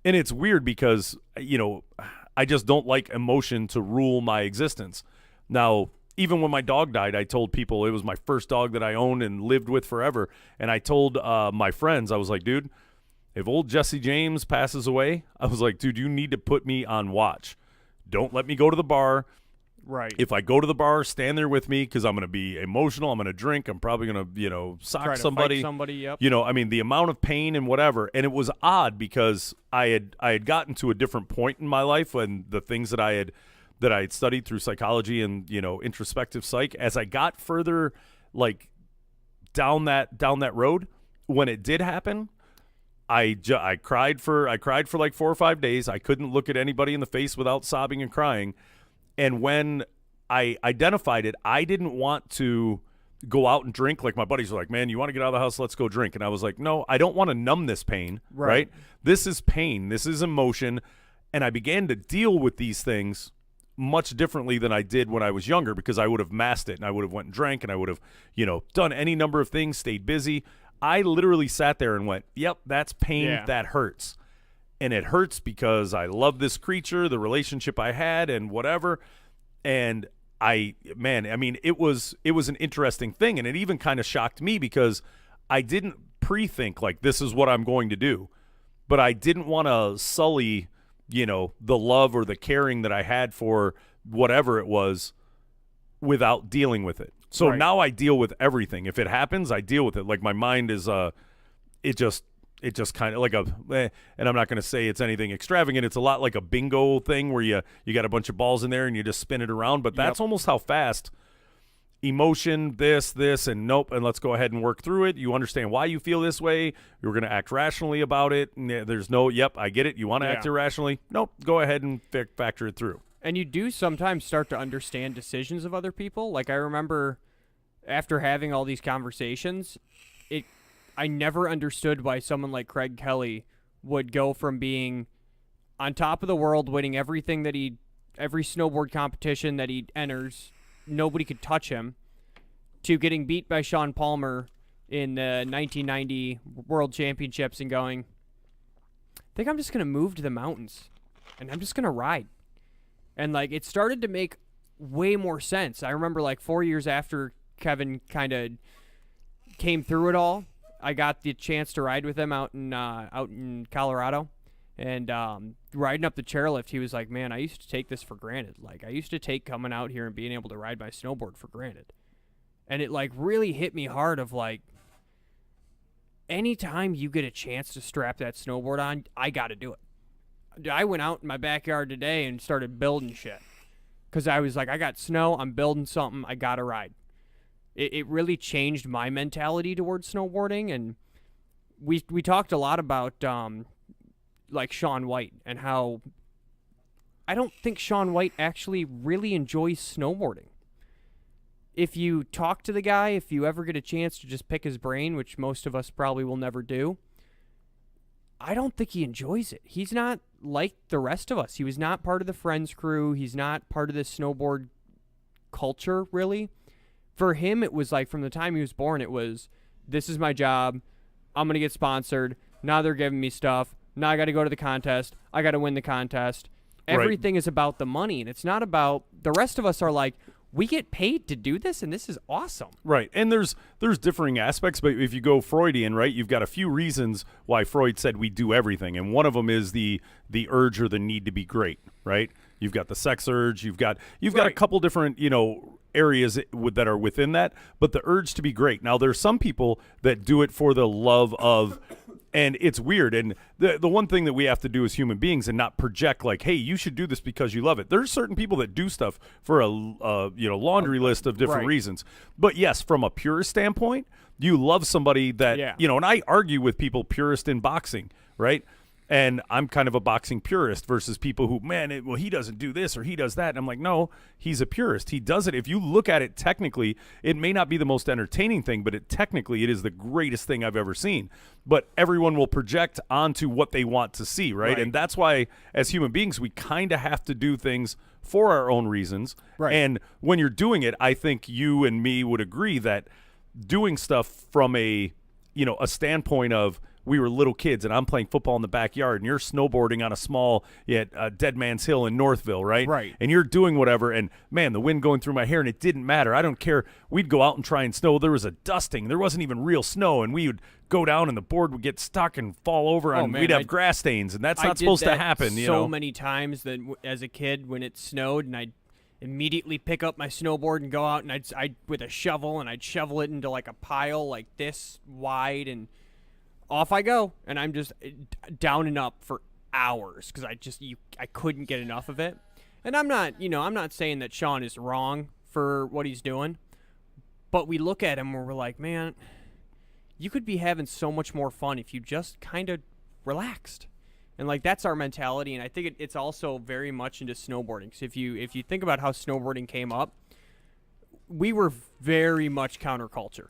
and it's weird because, I just don't like emotion to rule my existence. Now, even when my dog died, I told people it was my first dog that I owned and lived with forever, and I told my friends, I was like, dude, if old Jesse James passes away, I was like, dude, you need to put me on watch. Don't let me go to the bar. Right. If I go to the bar, stand there with me because I'm going to be emotional. I'm going to drink. I'm probably going to, sock Try to somebody. fight somebody, yep. The amount of pain and whatever. And it was odd because I had gotten to a different point in my life when the things that I had studied through psychology and, introspective psych, as I got further like down that road, when it did happen, I cried for like 4 or 5 days. I couldn't look at anybody in the face without sobbing and crying. And when I identified it, I didn't want to go out and drink. Like my buddies were like, man, you want to get out of the house? Let's go drink. And I was like, no, I don't want to numb this pain, right? This is pain. This is emotion. And I began to deal with these things much differently than I did when I was younger because I would have masked it and I would have went and drank and I would have, done any number of things, stayed busy. I literally sat there and went, yep, that's pain. Yeah. That hurts. And it hurts because I love this creature, the relationship I had and whatever. And it was an interesting thing. And it even kind of shocked me because I didn't pre-think like this is what I'm going to do. But I didn't want to sully, the love or the caring that I had for whatever it was without dealing with it. So Right. now I deal with everything. If it happens, I deal with it. Like my mind is it just kind of like and I'm not going to say it's anything extravagant. It's a lot like a bingo thing where you got a bunch of balls in there and you just spin it around. But that's almost how fast emotion, this, and nope, and let's go ahead and work through it. You understand why you feel this way. You're going to act rationally about it. And there's no, yep, I get it. You want to act irrationally? Nope, go ahead and factor it through. And you do sometimes start to understand decisions of other people. Like I remember after having all these conversations, I never understood why someone like Craig Kelly would go from being on top of the world, winning every snowboard competition that he enters, nobody could touch him, to getting beat by Sean Palmer in the 1990 World Championships and going, I think I'm just going to move to the mountains and I'm just going to ride. And like it started to make way more sense. I remember like 4 years after Kevin kind of came through it all, I got the chance to ride with him out in Colorado, and riding up the chairlift. He was like, "Man, I used to take this for granted. Like I used to take coming out here and being able to ride my snowboard for granted." And it like really hit me hard of like, anytime you get a chance to strap that snowboard on, I got to do it. I went out in my backyard today and started building shit because I was like, I got snow, I'm building something, I got to ride. It really changed my mentality towards snowboarding, and we talked a lot about like Shaun White and how I don't think Shaun White actually really enjoys snowboarding. If you talk to the guy, if you ever get a chance to just pick his brain, which most of us probably will never do, I don't think he enjoys it. He's not like the rest of us. He was not part of the Friends crew. He's not part of this snowboard culture, really. For him, it was like from the time he was born, it was, this is my job. I'm going to get sponsored. Now they're giving me stuff. Now I got to go to the contest. I got to win the contest. Everything is about the money, and it's not about, the rest of us are like, we get paid to do this, and this is awesome. Right, and there's differing aspects, but if you go Freudian, right, you've got a few reasons why Freud said we do everything, and one of them is the urge or the need to be great, right? You've got the sex urge, you've got a couple different, areas that are within that, but the urge to be great. Now, there's some people that do it for the love of, and it's weird. And the one thing that we have to do as human beings and not project like, hey, you should do this because you love it. There's certain people that do stuff for a laundry list of different reasons. But yes, from a purist standpoint, you love somebody that, and I argue with people purist in boxing, right? And I'm kind of a boxing purist versus people who, he doesn't do this or he does that. And I'm like, no, he's a purist. He does it. If you look at it technically, it may not be the most entertaining thing, but technically it is the greatest thing I've ever seen. But everyone will project onto what they want to see, right? And that's why, as human beings, we kind of have to do things for our own reasons. Right. And when you're doing it, I think you and me would agree that doing stuff from a standpoint of, we were little kids and I'm playing football in the backyard and you're snowboarding on a small Dead Man's Hill in Northville, right? Right. And you're doing whatever, and man, the wind going through my hair, and it didn't matter. I don't care. We'd go out and try and snow. There was a dusting. There wasn't even real snow, and we would go down and the board would get stuck and fall over, and we'd have grass stains, and that's not supposed to happen. So many times that as a kid when it snowed, and I'd immediately pick up my snowboard and go out and I'd with a shovel, and I'd shovel it into like a pile like this wide, and off I go, and I'm just down and up for hours because I couldn't get enough of it. And I'm not saying that Shaun is wrong for what he's doing, but we look at him where we're like, man, you could be having so much more fun if you just kind of relaxed. And like that's our mentality, and I think it's also very much into snowboarding. So if you think about how snowboarding came up, we were very much counterculture.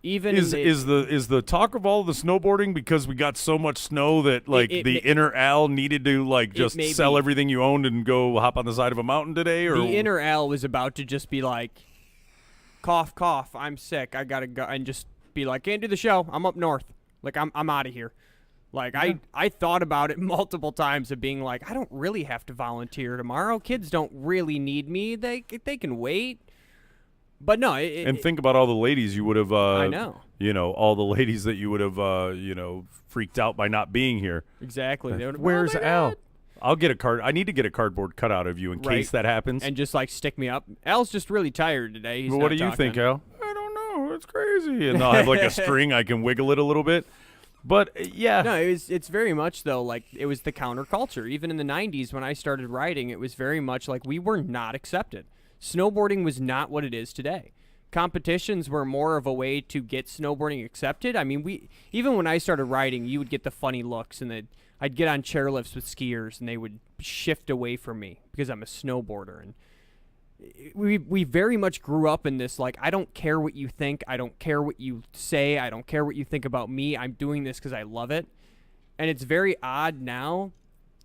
Even is the talk of all the snowboarding because we got so much snow that like the inner Al needed to like just sell everything you owned and go hop on the side of a mountain today? Or the inner Al was about to just be like, cough, cough, I'm sick, I gotta go, and just be like, can't do the show. I'm up north. Like, I'm out of here. Like, I thought about it multiple times of being like, I don't really have to volunteer tomorrow. Kids don't really need me. They can wait. But no. And think about all the ladies you would have, I know. All the ladies that you would have, freaked out by not being here. Exactly. Where's Al? I'll get a card. I need to get a cardboard cutout of you in case that happens. And just like stick me up. Al's just really tired today. He's But not what do you talking. think, Al? I don't know. It's crazy. And I'll have like a string. I can wiggle it a little bit. But yeah. No, it's very much though like it was the counterculture. Even in the 90s when I started riding, it was very much like we were not accepted. Snowboarding was not what it is today. Competitions were more of a way to get snowboarding accepted. I mean, even when I started riding, you would get the funny looks, and I'd get on chairlifts with skiers, and they would shift away from me because I'm a snowboarder. And we very much grew up in this, like, I don't care what you think. I don't care what you say. I don't care what you think about me. I'm doing this because I love it. And it's very odd now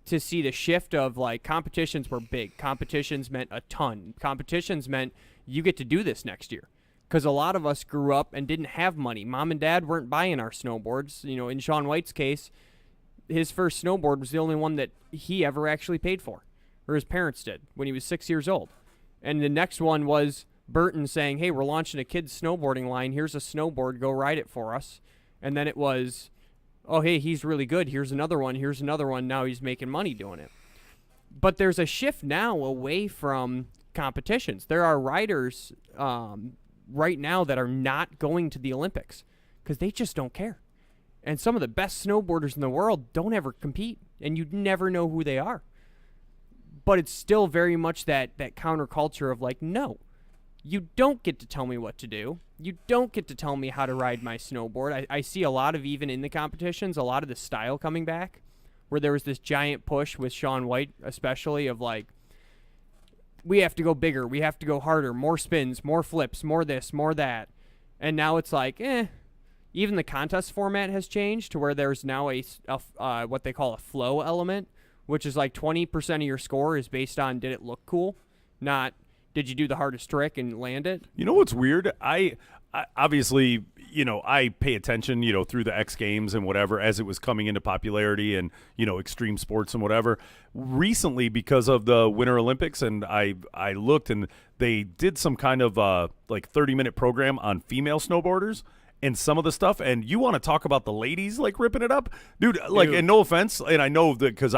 to see the shift of, like, competitions were big. Competitions meant a ton. Competitions meant you get to do this next year. Because a lot of us grew up and didn't have money. Mom and Dad weren't buying our snowboards. In Shaun White's case, his first snowboard was the only one that he ever actually paid for, or his parents did, when he was 6 years old. And the next one was Burton saying, hey, we're launching a kids snowboarding line. Here's a snowboard. Go ride it for us. And then it was, oh, hey, he's really good. Here's another one. Here's another one. Now he's making money doing it. But there's a shift now away from competitions. There are riders right now that are not going to the Olympics because they just don't care. And some of the best snowboarders in the world don't ever compete, and you'd never know who they are. But it's still very much that counterculture of like, no, you don't get to tell me what to do. You don't get to tell me how to ride my snowboard. I see a lot of, even in the competitions, a lot of the style coming back, where there was this giant push with Shaun White especially of like, we have to go bigger, we have to go harder, more spins, more flips, more this, more that. And now it's like, even the contest format has changed to where there's now a what they call a flow element, which is like 20% of your score is based on did it look cool, not did you do the hardest trick and land it. You know what's weird? I obviously, I pay attention, through the X Games and whatever as it was coming into popularity and, extreme sports and whatever. Recently, because of the Winter Olympics, and I looked and they did some kind of like 30-minute program on female snowboarders and some of the stuff. And you want to talk about the ladies like ripping it up? Dude, like, and no offense, and I know that because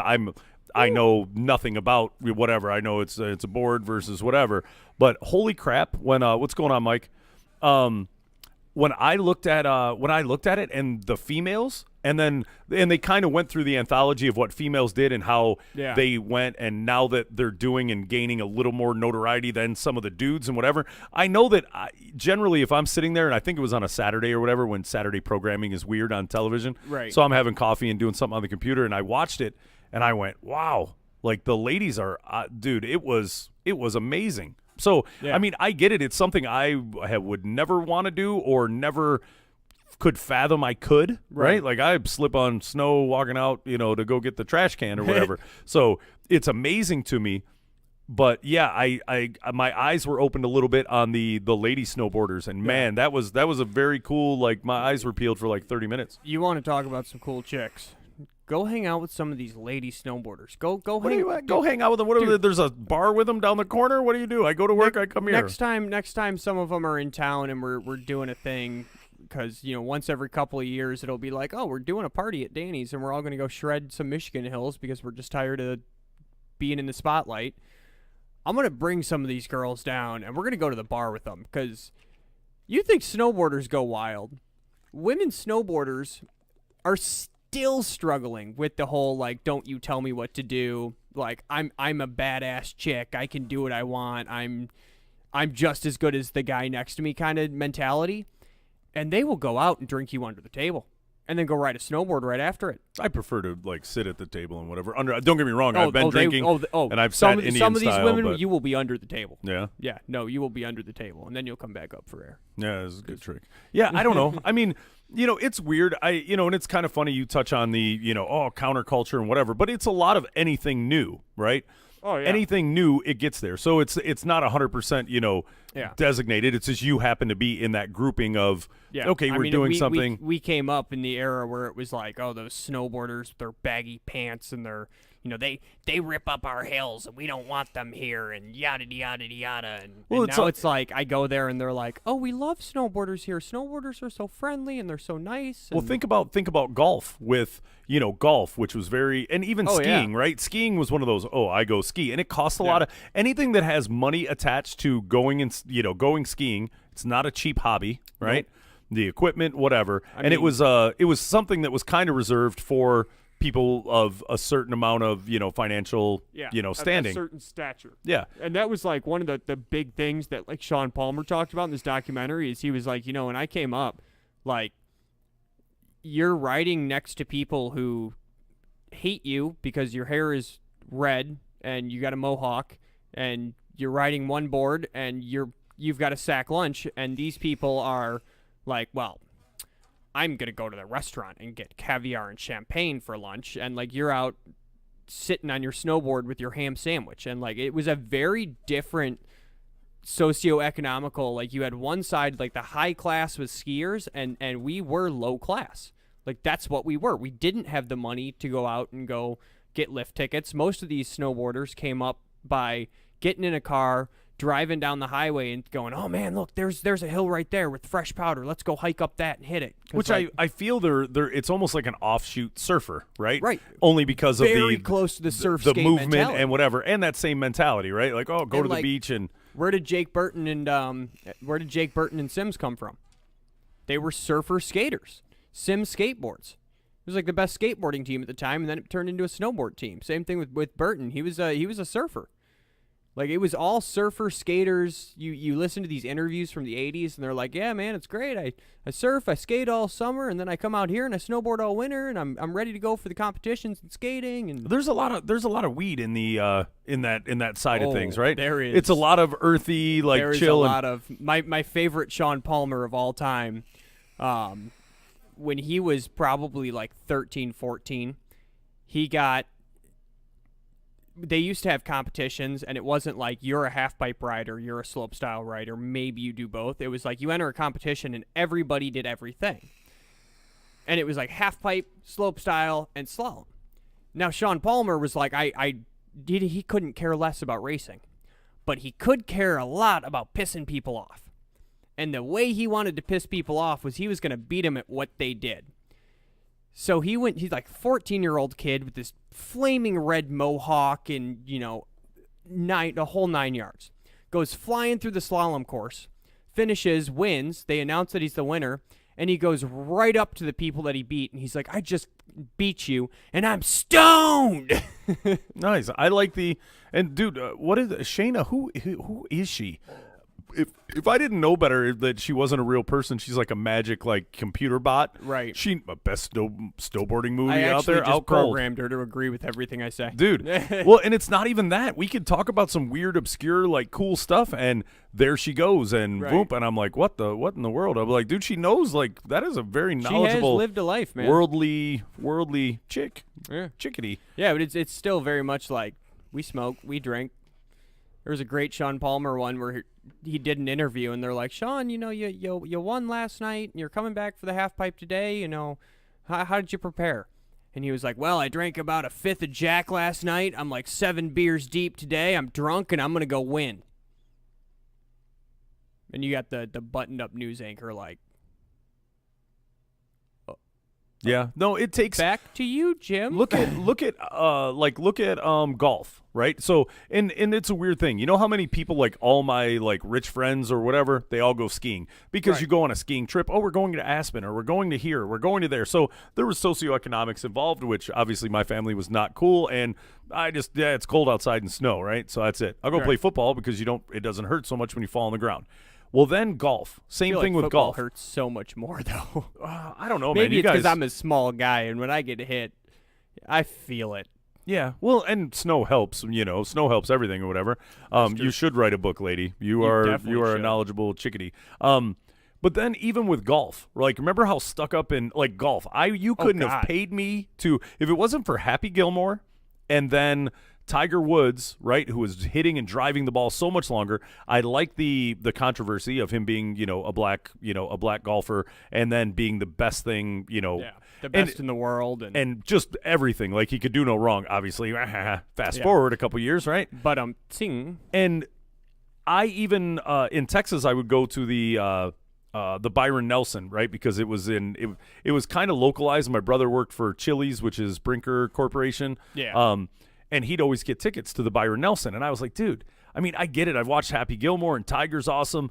I know nothing about whatever. I know it's a board versus whatever. But holy crap, when what's going on, Mike? When I looked at it and the females, and they kind of went through the anthology of what females did and how they went, and now that they're doing and gaining a little more notoriety than some of the dudes and whatever. I know that generally if I'm sitting there, and I think it was on a Saturday or whatever when Saturday programming is weird on television, right? So I'm having coffee and doing something on the computer, and I watched it, and I went, wow, like the ladies are, dude, it was amazing. So, I mean, I get it. It's something I would never want to do or never could fathom I could, right? Like I slip on snow walking out, to go get the trash can or whatever. So it's amazing to me. But yeah, I my eyes were opened a little bit on the lady snowboarders, and man, that was a very cool, like my eyes were peeled for like 30 minutes. You want to talk about some cool chicks? Go hang out with some of these lady snowboarders. Go hang out with them. What there's a bar with them down the corner? What do you do? I go to work, I come here. Next time some of them are in town and we're doing a thing, because once every couple of years it'll be like, oh, we're doing a party at Danny's and we're all going to go shred some Michigan Hills because we're just tired of being in the spotlight. I'm going to bring some of these girls down and we're going to go to the bar with them, because you think snowboarders go wild. Women snowboarders are still struggling with the whole like, don't you tell me what to do, like I'm a badass chick, I can do what I want, I'm just as good as the guy next to me kind of mentality. And they will go out and drink you under the table and then go ride a snowboard right after it. I prefer to like sit at the table and whatever. Don't get me wrong, I've been drinking and I've sat Indian some of these style, women, but you will be under the table. Yeah, no, you will be under the table and then you'll come back up for air. Yeah, this is a good trick. Yeah, I don't know. I mean, it's weird. And it's kind of funny you touch on the, counterculture and whatever, but it's a lot of anything new, right? Oh, yeah. Anything new, it gets there. So it's not 100%, designated. It's just you happen to be in that grouping of, okay, I we're mean, doing something. We came up in the era where it was like, oh, those snowboarders, their baggy pants and their, they rip up our hills and we don't want them here and yada yada yada. And now it's like I go there and they're like, oh, we love snowboarders here. Snowboarders are so friendly and they're so nice. Well, think about golf with golf, which was very, and even skiing, right? Skiing was one of those. Oh, I go ski, and it costs a lot of anything that has money attached to going and going skiing. It's not a cheap hobby, right? Nope. The equipment, whatever, it was something that was kind of reserved for people of a certain amount of financial standing, a certain stature. Yeah, and that was like one of the big things that like Sean Palmer talked about in this documentary. Is he was like, when I came up, like, you're riding next to people who hate you because your hair is red and you got a mohawk, and you're riding one board and you've got a sack lunch, and these people are like, well, I'm going to go to the restaurant and get caviar and champagne for lunch. And, like, you're out sitting on your snowboard with your ham sandwich. And, like, it was a very different socioeconomical. Like, you had one side, like, the high class was skiers, and we were low class. Like, that's what we were. We didn't have the money to go out and go get lift tickets. Most of these snowboarders came up by getting in a car, driving down the highway and going, oh man, look, there's a hill right there with fresh powder. Let's go hike up that and hit it. Which I feel they're it's almost like an offshoot surfer, right? Right. Only because of very close to the surf the skate movement mentality. And whatever, and that same mentality, right? Like, oh, go to the beach and where did Jake Burton and Sims come from? They were surfer skaters. Sims skateboards. It was like the best skateboarding team at the time, and then it turned into a snowboard team. Same thing with Burton. He was a surfer. Like, it was all surfer skaters. You listen to these interviews from the 80s, and they're like, yeah, man, it's great. I surf, I skate all summer, and then I come out here and I snowboard all winter, and I'm ready to go for the competitions and skating. And there's a lot of weed in the in that side of things, right? There is. It's a lot of earthy, like, there is chill. A lot of my favorite Sean Palmer of all time. When he was probably like 13, 14, they used to have competitions, and it wasn't like you're a half-pipe rider, you're a slopestyle rider, maybe you do both. It was like you enter a competition, and everybody did everything. And it was like half-pipe, slopestyle, and slalom. Now, Sean Palmer was like, he couldn't care less about racing, but he could care a lot about pissing people off. And the way he wanted to piss people off was he was going to beat them at what they did. So he's like a 14-year-old kid with this flaming red mohawk and, a whole 9 yards. Goes flying through the slalom course, finishes, wins. They announce that he's the winner, and he goes right up to the people that he beat, and he's like, I just beat you, and I'm stoned. Nice. I like and dude, what is Shayna? Who is she? If I didn't know better that she wasn't a real person, she's like a magic like computer bot. Right. She best snowboarding movie I out there. Just out cold. Programmed her to agree with everything I say, dude. Well, and it's not even that. We could talk about some weird, obscure, like cool stuff, and there she goes, and whoop, and I'm like, what in the world? I'm like, dude, she knows. Like, that is a very knowledgeable, she has lived a life, man. Worldly chick. Yeah. Chickadee. Yeah, but it's still very much like we smoke, we drink. There was a great Sean Palmer one where he did an interview, and they're like, Sean, you won last night, and you're coming back for the half pipe today. How did you prepare? And he was like, well, I drank about a fifth of Jack last night. I'm like 7 beers deep today. I'm drunk, and I'm gonna go win. And you got the buttoned up news anchor like, yeah, no, it takes back to you, Jim. Look at golf, right? So, and it's a weird thing. You know how many people, like all my like rich friends or whatever, they all go skiing because you go on a skiing trip. Oh, we're going to Aspen, or we're going to here, we're going to there. So there was socioeconomics involved, which obviously my family was not cool, and it's cold outside and snow, right? So that's it. I'll go play football because it doesn't hurt so much when you fall on the ground. Well, then golf. Same thing with golf. Hurts so much more, though. I don't know, Maybe man. it's because I'm a small guy, and when I get hit, I feel it. Yeah, well, and snow helps. Snow helps everything or whatever. You should write a book, lady. You are a knowledgeable chickadee. But then even with golf, like, remember how stuck up in like golf? You couldn't have paid me to, if it wasn't for Happy Gilmore, and then Tiger Woods, right, who was hitting and driving the ball so much longer. I like the controversy of him being, a black golfer, and then being the best thing, the best in the world, and just everything. Like, he could do no wrong, obviously. Fast forward a couple years, right? But ting. And I even in Texas, I would go to the Byron Nelson, right? Because it was it was kind of localized. My brother worked for Chili's, which is Brinker Corporation. Yeah. And he'd always get tickets to the Byron Nelson. And I was like, dude, I mean, I get it. I've watched Happy Gilmore and Tiger's awesome.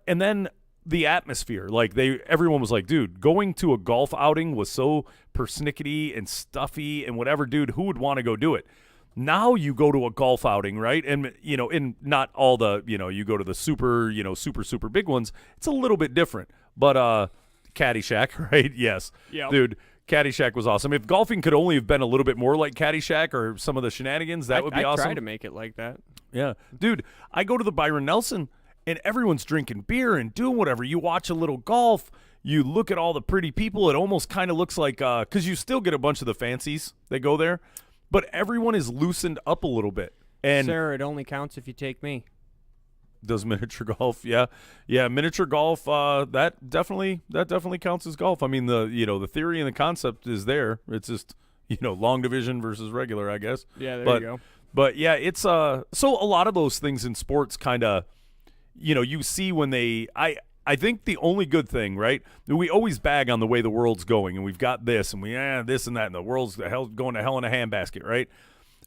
And then the atmosphere, like everyone was like, dude, going to a golf outing was so persnickety and stuffy and whatever, dude, who would want to go do it? Now you go to a golf outing, right? And, in not all the, you go to the super, super big ones. It's a little bit different. But Caddyshack, right? Yes. Yep. Dude, Caddyshack was awesome. If golfing could only have been a little bit more like Caddyshack or some of the shenanigans, that would be awesome. I try to make it like that. Yeah. Dude, I go to the Byron Nelson, and everyone's drinking beer and doing whatever. You watch a little golf. You look at all the pretty people. It almost kind of looks like because you still get a bunch of the fancies that go there. But everyone is loosened up a little bit. And Sarah, it only counts if you take me. Does miniature golf? Yeah, miniature golf. That definitely counts as golf. I mean, the theory and the concept is there. It's just long division versus regular, I guess. Yeah, there you go. But yeah, it's so a lot of those things in sports kind of, you see when they. I think the only good thing, right? We always bag on the way the world's going, and we've got this, and this and that, and the world's going to hell in a handbasket, right?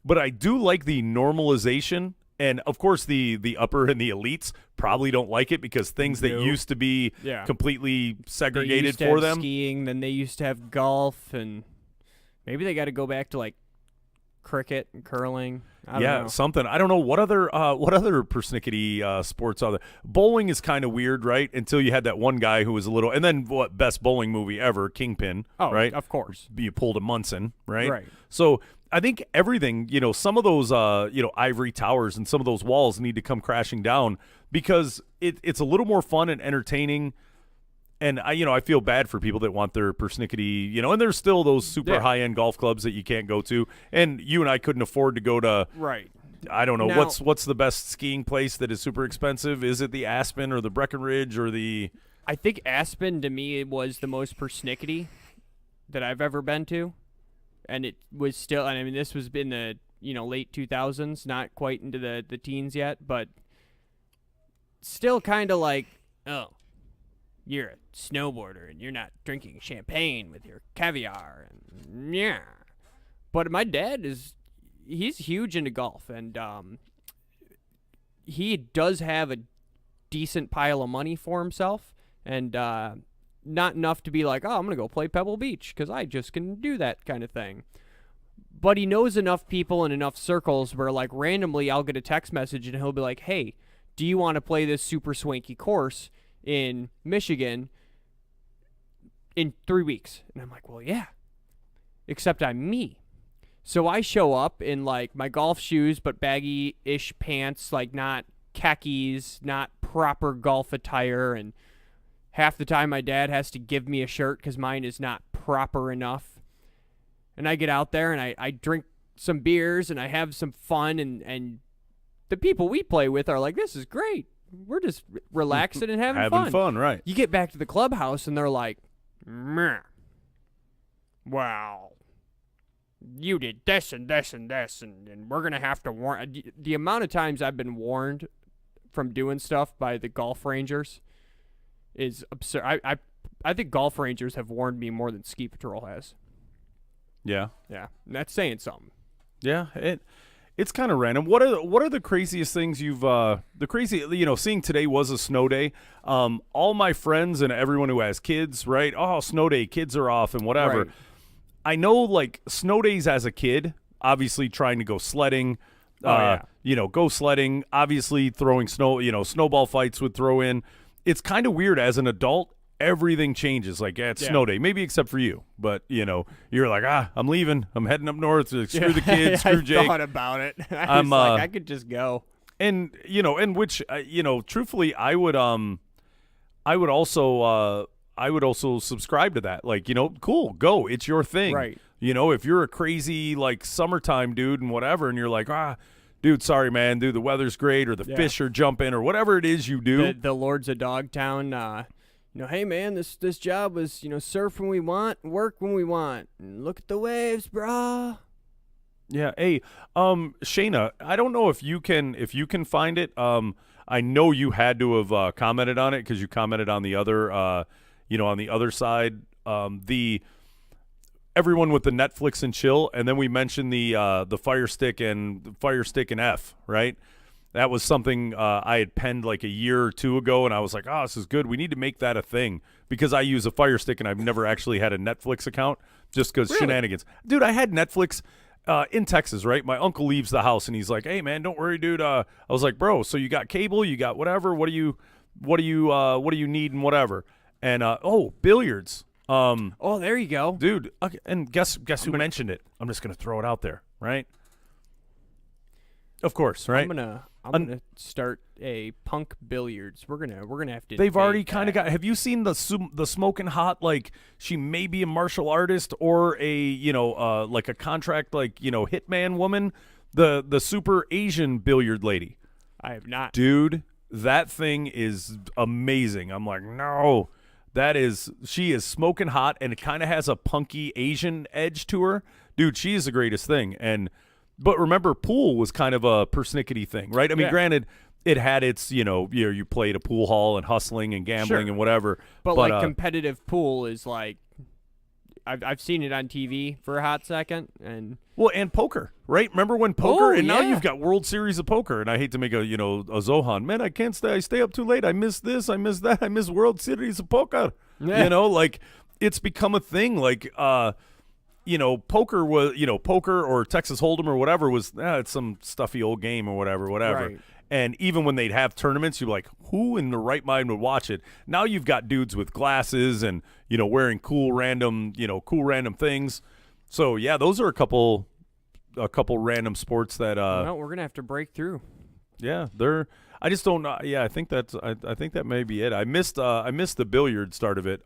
But I do like the normalization, and of course the upper and the elites probably don't like it because things that used to be completely segregated they used to for have them. Skiing, then they used to have golf, and maybe they got to go back to like cricket and curling. I don't know. Something. I don't know what other persnickety sports are there. Bowling is kind of weird, right? Until you had that one guy who was a little, and then best bowling movie ever, Kingpin. Oh, right, of course. You pulled a Munson, right? Right. So I think everything, some of those, ivory towers and some of those walls need to come crashing down because it's a little more fun and entertaining. And I feel bad for people that want their persnickety, and there's still those super high-end golf clubs that you can't go to. And you and I couldn't afford to go to. Right. I don't know Now, what's the best skiing place that is super expensive. Is it the Aspen or the Breckenridge or the? I think Aspen to me was the most persnickety that I've ever been to, and it was still. And I mean, this was in the late 2000s, not quite into the teens yet, but still kind of like, oh, you're a snowboarder and you're not drinking champagne with your caviar, and yeah. But my dad he's huge into golf, and he does have a decent pile of money for himself, and not enough to be like, oh, I'm gonna go play Pebble Beach because I just can do that kind of thing. But he knows enough people in enough circles where, like, randomly I'll get a text message and he'll be like, hey, do you want to play this super swanky course in Michigan in 3 weeks? And I'm like, well, yeah, except I'm me. So I show up in like my golf shoes, but baggy-ish pants, like not khakis, not proper golf attire. And half the time my dad has to give me a shirt because mine is not proper enough. And I get out there and I drink some beers and I have some fun. And the people we play with are like, this is great. We're just relaxing and having fun. Having fun, right. You get back to the clubhouse and they're like, meh. Wow. You did this and this and this, and we're going to have to warn. The amount of times I've been warned from doing stuff by the golf rangers is absurd. I think golf rangers have warned me more than Ski Patrol has. Yeah. Yeah. And that's saying something. Yeah. It's kind of random. What are the craziest things you've seeing today was a snow day. All my friends and everyone who has kids, right? Oh, snow day, kids are off and whatever. Right. I know, like, snow days as a kid, obviously trying to go sledding, go sledding, obviously throwing snowball fights would throw in. It's kind of weird as an adult. Everything changes. Like, it's snow day, maybe except for you. But, you're like, I'm leaving. I'm heading up north. Screw the kids. Screw Jake. I thought about it. I was like, I could just go. And, which, truthfully, I would also, I would also subscribe to that. Like, cool, go. It's your thing. Right. If you're a crazy like summertime dude and whatever, and you're like, dude, sorry, man, dude, the weather's great, or the fish are jumping, or whatever it is you do. The Lords of Dogtown, hey man, this job was, surf when we want, work when we want, and look at the waves, brah. Yeah. Hey, Shayna, I don't know if you can find it. I know you had to have commented on it because you commented on the other, on the other side, everyone with the Netflix and chill, and then we mentioned the Fire Stick and F, right? That was something I had penned like a year or two ago, and I was like, this is good. We need to make that a thing because I use a Fire Stick, and I've never actually had a Netflix account just because shenanigans. Dude, I had Netflix in Texas, right? My uncle leaves the house, and he's like, hey, man, don't worry, dude. I was like, bro, so you got cable, you got whatever. What do you need and whatever? And, billiards. There you go. Dude, okay, and guess who mentioned it? I'm just going to throw it out there, right? Of course, right? I'm gonna start a punk billiards. We're gonna have to. They've already kind of got. Have you seen the smoking hot? Like she may be a martial artist or a like a contract like hitman woman. The super Asian billiard lady. I have not. Dude, that thing is amazing. I'm like, no, she is smoking hot, and it kind of has a punky Asian edge to her. Dude, she is the greatest thing. But remember, pool was kind of a persnickety thing, right? I mean, granted, it had its, you played a pool hall and hustling and gambling and whatever. But like competitive pool is like, I've seen it on TV for a hot second, and poker, right? Remember when poker? Now you've got World Series of Poker, and I hate to make a Zohan, man, I can't stay. I stay up too late. I miss this. I miss that. I miss World Series of Poker. Yeah. Like it's become a thing. Like poker was, poker or Texas Hold'em or whatever was, it's some stuffy old game or whatever. Right. And even when they'd have tournaments, you're like, who in the right mind would watch it? Now you've got dudes with glasses and, wearing cool random things. So yeah, those are a couple random sports that, well, we're going to have to break through. Yeah, I just don't know. Yeah, I think that may be it. I missed the billiard start of it.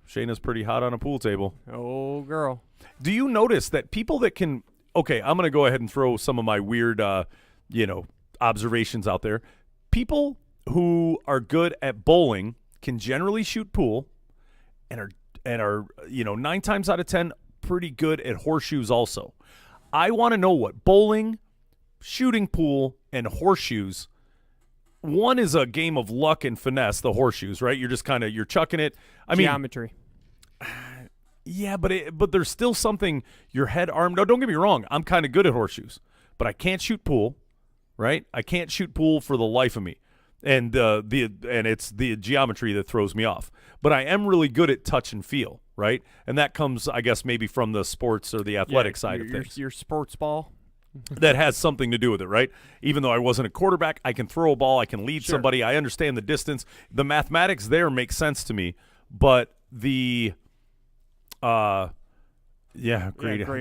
Shayna's pretty hot on a pool table. Oh, girl. Do you notice that people that can – okay, I'm going to go ahead and throw some of my weird, observations out there. People who are good at bowling can generally shoot pool and are 9 times out of 10 pretty good at horseshoes also. I want to know what bowling, shooting pool, and horseshoes – one is a game of luck and finesse, the horseshoes, right? You're just kind of you're chucking it. I mean, geometry. Yeah, but there's still something your head, arm. No, don't get me wrong. I'm kind of good at horseshoes, but I can't shoot pool, right? I can't shoot pool for the life of me, and it's the geometry that throws me off. But I am really good at touch and feel, right? And that comes, I guess, maybe from the sports or the athletic side of things. Your sports ball. That has something to do with it, right? Even though I wasn't a quarterback, I can throw a ball, I can lead somebody, I understand the distance. The mathematics there make sense to me, but the great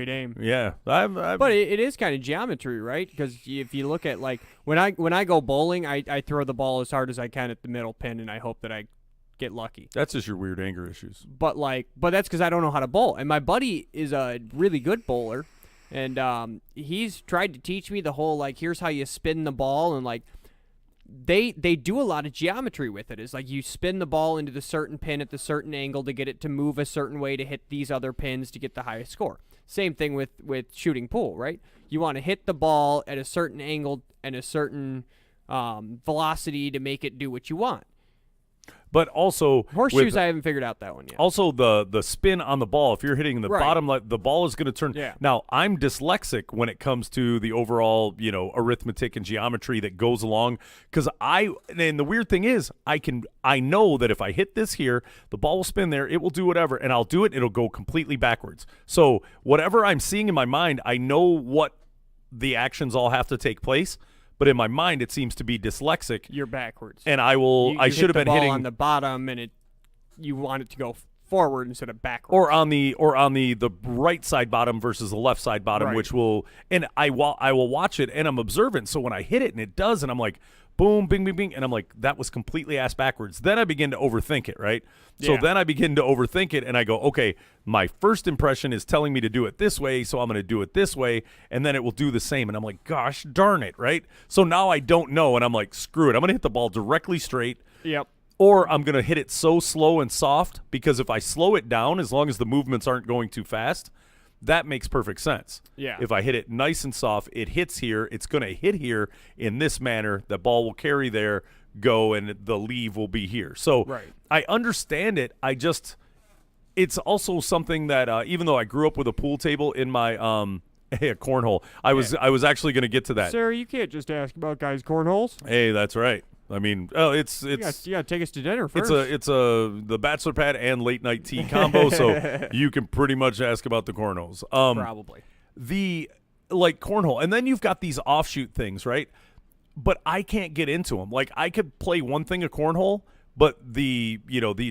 aim. Yeah. But it is kind of geometry, right? Because if you look at like when I go bowling, I throw the ball as hard as I can at the middle pin, and I hope that I get lucky. That's just your weird anger issues. But that's because I don't know how to bowl. And my buddy is a really good bowler. And he's tried to teach me the whole, like, here's how you spin the ball. And, like, they do a lot of geometry with it. It's like you spin the ball into the certain pin at the certain angle to get it to move a certain way to hit these other pins to get the highest score. Same thing with shooting pool, right? You want to hit the ball at a certain angle and a certain velocity to make it do what you want. But also horseshoes, I haven't figured out that one yet. Also, the spin on the ball. If you're hitting the bottom, the ball is going to turn. Yeah. Now, I'm dyslexic when it comes to the overall, arithmetic and geometry that goes along. Because and the weird thing is, I know that if I hit this here, the ball will spin there. It will do whatever, and I'll do it. It'll go completely backwards. So whatever I'm seeing in my mind, I know what the actions all have to take place. But in my mind, it seems to be dyslexic. You're backwards. And I should have been hitting on the bottom, and you want it to go forward instead of backwards. or on the right side bottom versus the left side bottom, Right. which will, and I will watch it and I'm observant. So when I hit it and it does, and I'm like, boom, bing, bing, bing, and I'm like, that was completely ass backwards. Then I begin to overthink it, right? So Yeah. then I begin to overthink it, and I go, okay, my first impression is telling me to do it this way, so I'm going to do it this way, and then it will do the same. And I'm like, gosh darn it, right? So now I don't know, and I'm like, screw it. I'm going to hit the ball directly straight. Yep. Or I'm going to hit it so slow and soft, because if I slow it down, as long as the movements aren't going too fast, that makes perfect sense. Yeah. If I hit it nice and soft, it hits here, it's going to hit here in this manner, the ball will carry there, go, and the leave will be here. So Right. I understand it. It's also something that even though I grew up with a pool table in my cornhole, I was actually going to get to that. Sarah, you can't just ask about guys' cornholes. Hey, that's right. I mean, it's You gotta take us to dinner first. it's the bachelor pad and late night tea combo, so you can pretty much ask about the cornholes. Probably. The like cornhole, and then you've got these offshoot things, right? But I can't get into them. Like I could play one thing of cornhole, but the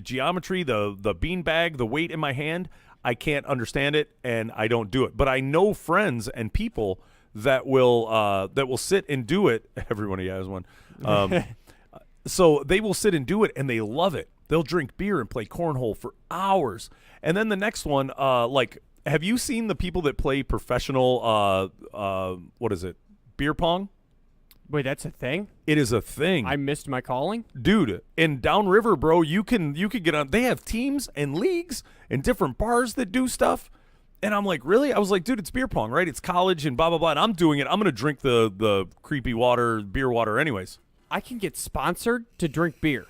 geometry, the beanbag, the weight in my hand, I can't understand it, and I don't do it. But I know friends and people that will sit and do it. Everyone has one. So they will sit and do it, and they love it. They'll drink beer and play cornhole for hours. And then the next one, like, have you seen the people that play professional, what is it, beer pong? Wait, that's a thing? It is a thing. I missed my calling? Dude, in downriver, bro, you can get on. They have teams and leagues and different bars that do stuff. And I'm like, really? I was like, dude, it's beer pong, right? It's college and blah, blah, blah. And I'm doing it. I'm going to drink the creepy water, beer water anyways. I can get sponsored to drink beer.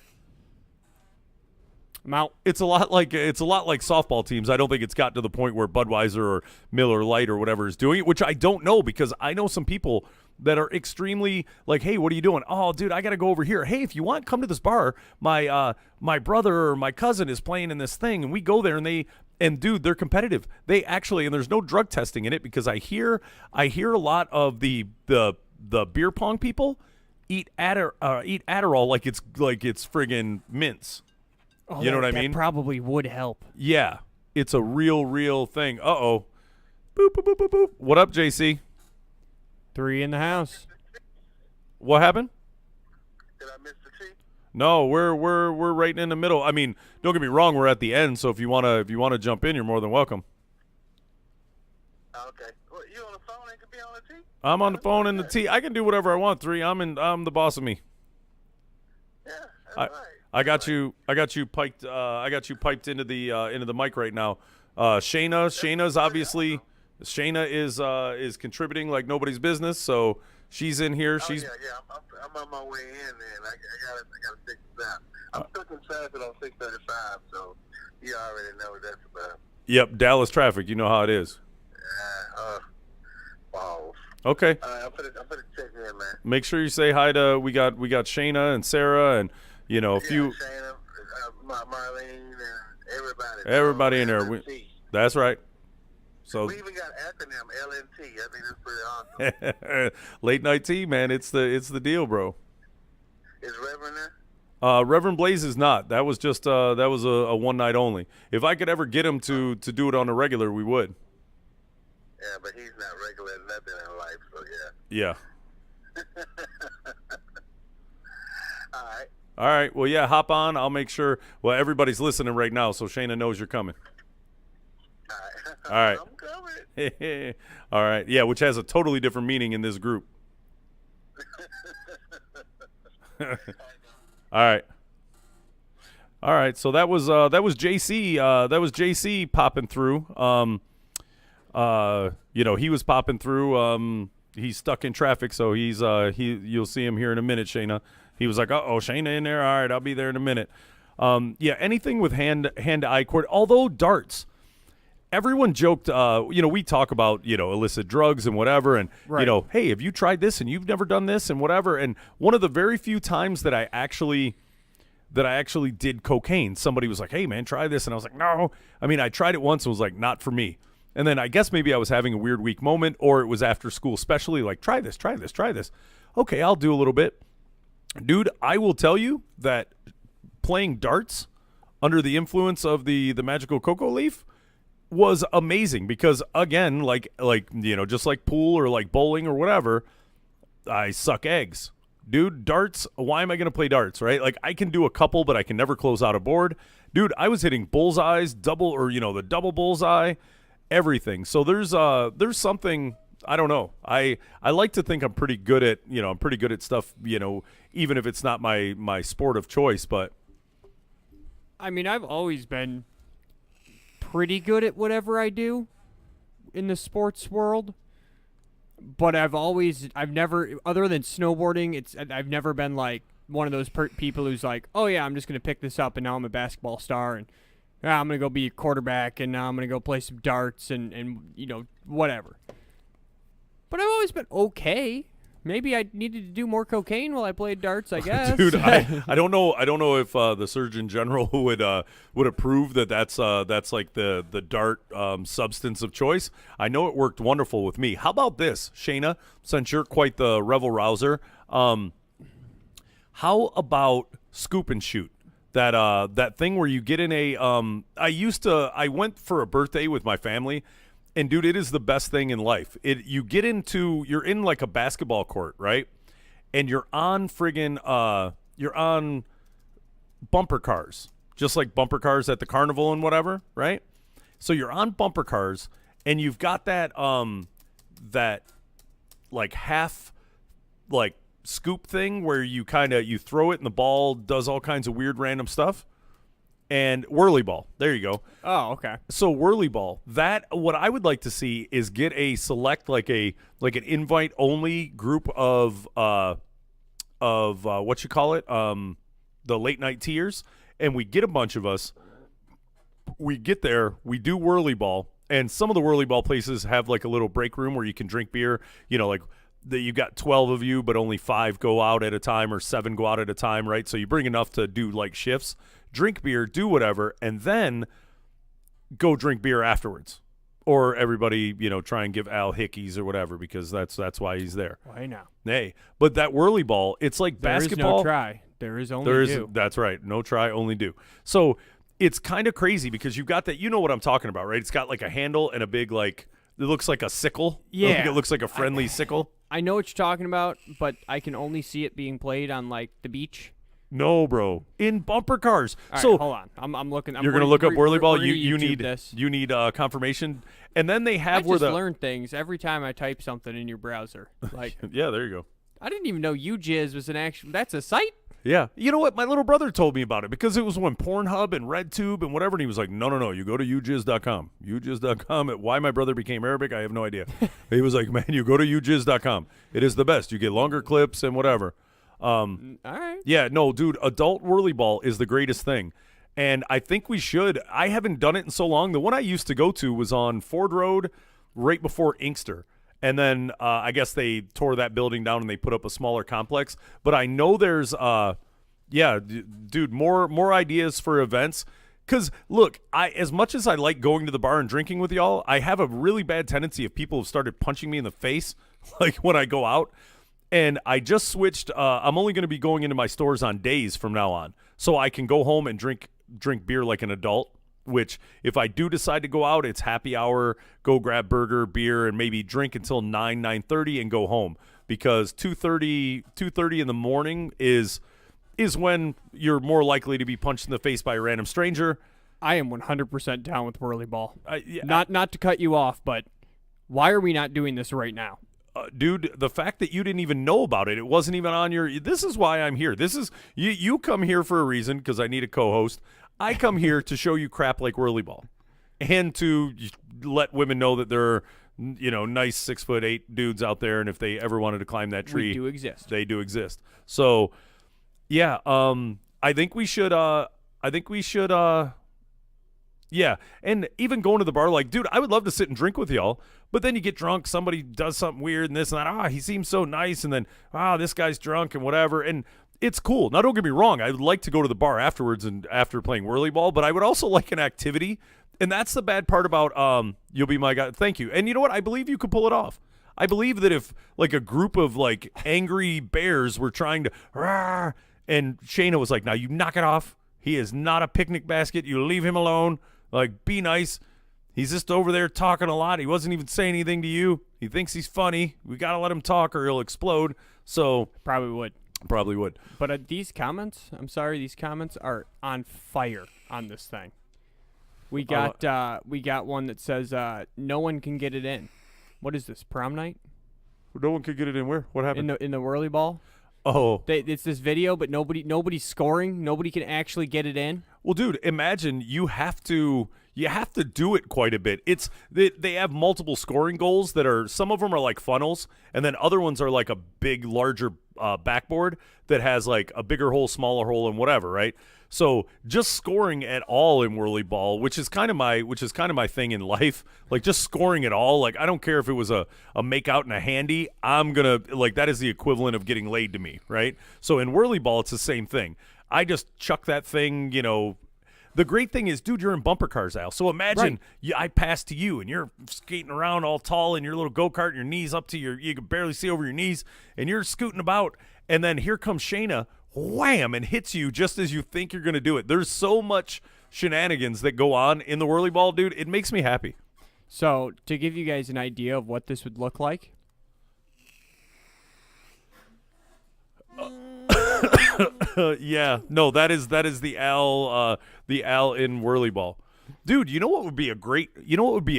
I'm out. It's a lot like softball teams. I don't think it's got to the point where Budweiser or Miller Lite or whatever is doing it, which I don't know, because I know some people that are extremely like, hey, what are you doing? Oh, dude, I got to go over here. Hey, if you want, come to this bar. My brother or my cousin is playing in this thing, and we go there, and dude, they're competitive. They actually, and there's no drug testing in it, because I hear a lot of the beer pong people eat Adderall like it's friggin' mints. Oh, You know what I that mean? Probably would help. Yeah, it's a real thing. Uh-oh. Boop, boop, boop, boop, boop. What up, JC? 3 in the house. What happened? Did I miss the tea? No, we're right in the middle. I mean, don't get me wrong, we're at the end, so if you wanna jump in, you're more than welcome. Okay. Well, you on the phone and could be on the tea? I'm on the phone in the T. I can do whatever I want, 3. I'm the boss of me. Yeah, that's I, right. I got you piped into the mic right now. Shayna's obviously is contributing like nobody's business, so she's in here. Oh, She's yeah. I'm on my way in, man. I gotta fix that. I'm stuck in traffic on 635, so you already know what that's about. Yep, Dallas traffic. You know how it is. Balls. Okay. I'm gonna check in, man. Make sure you say hi to we got Shayna and Sarah and a few. Yeah, Shana, Marlene, and Everybody in there. LNT. That's right. So We even got acronym LNT. I think that's pretty awesome. late night tea, man. It's the deal, bro. Is Reverend there? Reverend Blaze is not. That was just that was a one night only. If I could ever get him to do it on a regular, we would. Yeah, but he's not regular nothing in life, so yeah. Yeah. All right. All right. Well, yeah. Hop on. I'll make sure. Well, everybody's listening right now, so Shayna knows you're coming. All right. All right. I'm coming. All right. Yeah, which has a totally different meaning in this group. All right. All right. So that was JC. That was JC popping through. He was popping through. He's stuck in traffic, so you'll see him here in a minute, Shayna. He was like, "Uh-oh, Shayna in there. All right, I'll be there in a minute." Yeah, anything with hand-to-eye coordination. Although darts, everyone joked. We talk about illicit drugs and whatever, and Right. Hey, have you tried this and you've never done this and whatever? And one of the very few times that I actually did cocaine, somebody was like, "Hey, man, try this," and I was like, "No." I mean, I tried it once and was like, "Not for me." And then I guess maybe I was having a weird weak moment, or it was after school, especially like, "Try this, try this, try this." Okay, I'll do a little bit. Dude, I will tell you that playing darts under the influence of the magical cocoa leaf was amazing because again, like just like pool or like bowling or whatever, I suck eggs. Dude, darts, why am I going to play darts, right? Like I can do a couple, but I can never close out a board. Dude, I was hitting bullseyes, the double bullseye, everything. So there's something, I don't know. I like to think I'm pretty good at stuff, even if it's not my sport of choice, but I mean, I've always been pretty good at whatever I do in the sports world. But I've never, other than snowboarding, I've never been like one of those people who's like, oh yeah, I'm just going to pick this up and now I'm a basketball star and I'm going to go be a quarterback and now I'm going to go play some darts and whatever. But I've always been okay. Maybe I needed to do more cocaine while I played darts, I guess. Dude, I don't know. I don't know if the Surgeon General would approve that's like the dart substance of choice. I know it worked wonderful with me. How about this, Shayna? Since you're quite the revel rouser, how about scoop and shoot? That thing where you get in a I went for a birthday with my family. And dude, it is the best thing in life. You're in like a basketball court, right? And you're on you're on bumper cars, just like bumper cars at the carnival and whatever, right? So you're on bumper cars and you've got that like half like scoop thing where you throw it and the ball does all kinds of weird random stuff. And whirly ball. There you go. Oh, okay. So whirly ball. What I would like to see is get a select like an invite only group of what you call it, the late night tiers, and we get a bunch of us. We get there, we do whirly ball, and some of the whirly ball places have like a little break room where you can drink beer. Like you've got 12 of you, but only 5 go out at a time or 7 go out at a time, right? So you bring enough to do like shifts. Drink beer, do whatever, and then go drink beer afterwards. Or everybody, try and give Al hickeys or whatever because that's why he's there. Why now? Hey, but that whirly ball, it's like basketball. There is no try. There is only do. That's right. No try, only do. So it's kind of crazy because you've got that. You know what I'm talking about, right? It's got like a handle and a big it looks like a sickle. Yeah. Like it looks like a friendly sickle. I know what you're talking about, but I can only see it being played on like the beach. No, bro. In bumper cars. All so right, hold on. I'm looking. You're going to look up whirly ball. You this. need confirmation. And then they have I just learn things every time I type something in your browser. Like yeah, there you go. I didn't even know UJizz was an actual. That's a site. Yeah. You know what? My little brother told me about it because it was when Pornhub and RedTube and whatever, and he was like, no, you go to UJizz.com. UJizz.com. Why my brother became Arabic, I have no idea. He was like, man, you go to UJizz.com. It is the best. You get longer clips and whatever. All right. Yeah, no, dude, adult whirly ball is the greatest thing. And I think we should. I haven't done it in so long. The one I used to go to was on Ford Road right before Inkster. And then I guess they tore that building down and they put up a smaller complex. But I know there's, dude, more ideas for events. Because, look, as much as I like going to the bar and drinking with y'all, I have a really bad tendency if people have started punching me in the face, like when I go out. And I just switched. I'm only going to be going into my stores on days from now on. So I can go home and drink beer like an adult, which if I do decide to go out, it's happy hour, go grab burger, beer, and maybe drink until 9:30 and go home. Because 2:30 in the morning is when you're more likely to be punched in the face by a random stranger. I am 100% down with whirly ball. Yeah, not to cut you off, but why are we not doing this right now? Dude, the fact that you didn't even know about it wasn't even on your. This is why I'm here. This is you come here for a reason because I need a co-host. I come here to show you crap like whirly ball, and to let women know that there are nice 6'8" dudes out there, and if they ever wanted to climb that tree, we do exist. They do exist. So, yeah, I think we should. Yeah, and even going to the bar, like, dude, I would love to sit and drink with y'all, but then you get drunk, somebody does something weird and this and that. He seems so nice, and then, this guy's drunk and whatever, and it's cool. Now, don't get me wrong. I would like to go to the bar afterwards and after playing whirly ball, but I would also like an activity, and that's the bad part about You'll Be My Guy. Thank you. And you know what? I believe you could pull it off. I believe that if, like, a group of, like, angry bears were trying to, and Shayna was like, now you knock it off. He is not a picnic basket. You leave him alone. Like, be nice. He's just over there talking a lot. He wasn't even saying anything to you. He thinks he's funny. We got to let him talk or he'll explode. So Probably would. probably would. But these comments, I'm sorry, these comments are on fire on this thing. We got one that says no one can get it in. What is this, prom night? No one could get it in where? What happened? In the whirly ball? Oh. It's this video, but nobody's scoring. Nobody can actually get it in. Well, dude, imagine you have to do it quite a bit. They have multiple scoring goals that are, some of them are like funnels, and then other ones are like a big, larger backboard that has like a bigger hole, smaller hole, and whatever, right? So just scoring at all in whirly ball, which is kind of my thing in life, like just scoring at all. Like I don't care if it was a make out and a handy, I'm gonna, like, that is the equivalent of getting laid to me, right? So in whirly ball, it's the same thing. I just chuck that thing, you know. The great thing is, dude, you're in bumper cars, Al. So imagine I pass to you, and you're skating around all tall in your little go-kart, and your knees up to you can barely see over your knees, and you're scooting about, and then here comes Shayna, wham, and hits you just as you think you're going to do it. There's so much shenanigans that go on in the whirly ball, dude. It makes me happy. So to give you guys an idea of what this would look like. Yeah, no, that is the Al in whirly ball, dude. You know what would be a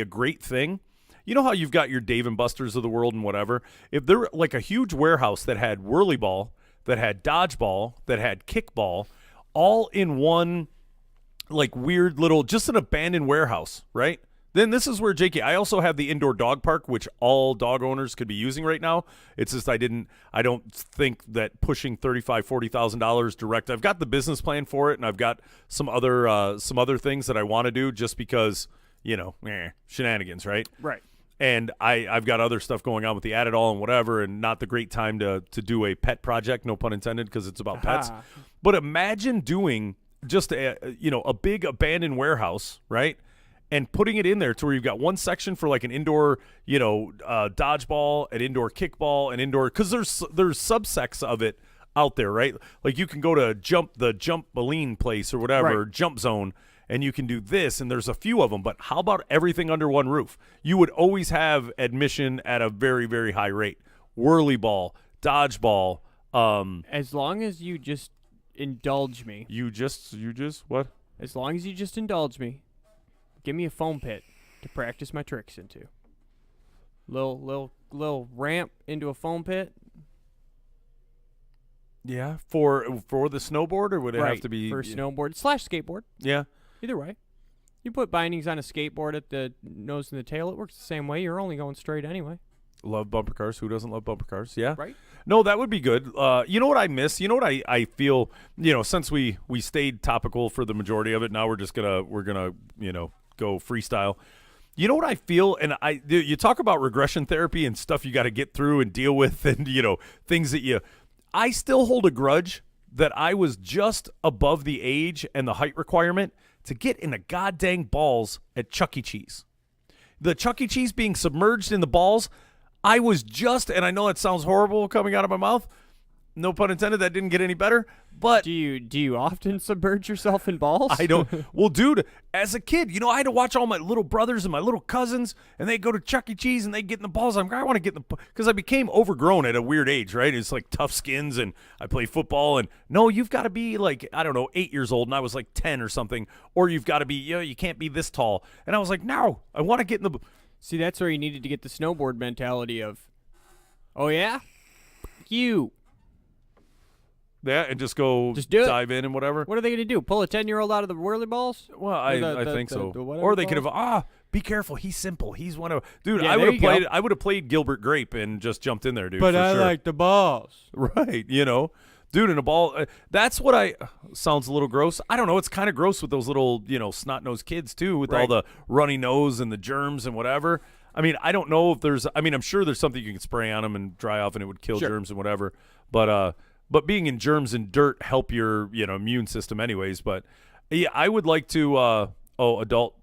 great thing? You know how you've got your Dave and Buster's of the world and whatever. If there were like a huge warehouse that had whirly ball, that had dodgeball, that had kickball, all in one, like weird little, just an abandoned warehouse, right? Then this is where I also have the indoor dog park, which all dog owners could be using right now. It's just I don't think that pushing $35,000-$40,000 direct. I've got the business plan for it, and I've got some other things that I want to do just because, you know, shenanigans, right? Right. And I've got other stuff going on with the Add It All and whatever, and not the great time to do a pet project, no pun intended, because it's about pets. But imagine doing just a big abandoned warehouse, right? And putting it in there to where you've got one section for like an indoor, dodgeball, an indoor kickball, an indoor, because there's subsects of it out there, right? Like you can go to the Jumpaline place or whatever, right. Jump Zone, and you can do this, and there's a few of them. But how about everything under one roof? You would always have admission at a very, very high rate. Whirly ball, dodgeball. As long as you just indulge me. You just what? As long as you just indulge me. Give me a foam pit to practice my tricks into. Little ramp into a foam pit. Yeah, for the snowboard, or would it have to be for snowboard / skateboard? Yeah, either way. You put bindings on a skateboard at the nose and the tail. It works the same way. You're only going straight anyway. Love bumper cars. Who doesn't love bumper cars? Yeah, right. No, that would be good. You know what I miss? You know what I feel? Since we stayed topical for the majority of it, now we're gonna go freestyle. You know what I feel? And you talk about regression therapy and stuff you got to get through and deal with, and things that I still hold a grudge that I was just above the age and the height requirement to get in the goddamn balls at Chuck E. Cheese. The Chuck E. Cheese being submerged in the balls, I was just, and I know it sounds horrible coming out of my mouth, no pun intended, that didn't get any better, but... Do you often submerge yourself in balls? I don't. Well, dude, as a kid, I had to watch all my little brothers and my little cousins, and they'd go to Chuck E. Cheese, and they'd get in the balls. I'm like, I want to get in the... Because I became overgrown at a weird age, right? It's like tough skins, and I play football, and no, you've got to be like, I don't know, 8 years old, and I was like 10 or something, or you've got to be, you can't be this tall. And I was like, no, I want to get in the... See, that's where you needed to get the snowboard mentality of, oh, yeah? You... Yeah, and just do dive in and whatever. What are they going to do? Pull a 10-year-old out of the whirly balls? Well, I think so. Or they could have, be careful. He's simple. He's one of, dude. Yeah, I would have played Gilbert Grape and just jumped in there, dude. But for I sure. like the balls, right? Dude, in a ball. That's what sounds a little gross. I don't know. It's kind of gross with those little, snot-nosed kids too, with all the runny nose and the germs and whatever. I mean, I don't know if there's. I mean, I'm sure there's something you can spray on them and dry off, and it would kill germs and whatever. But being in germs and dirt help your immune system anyways. But yeah, I would like to adult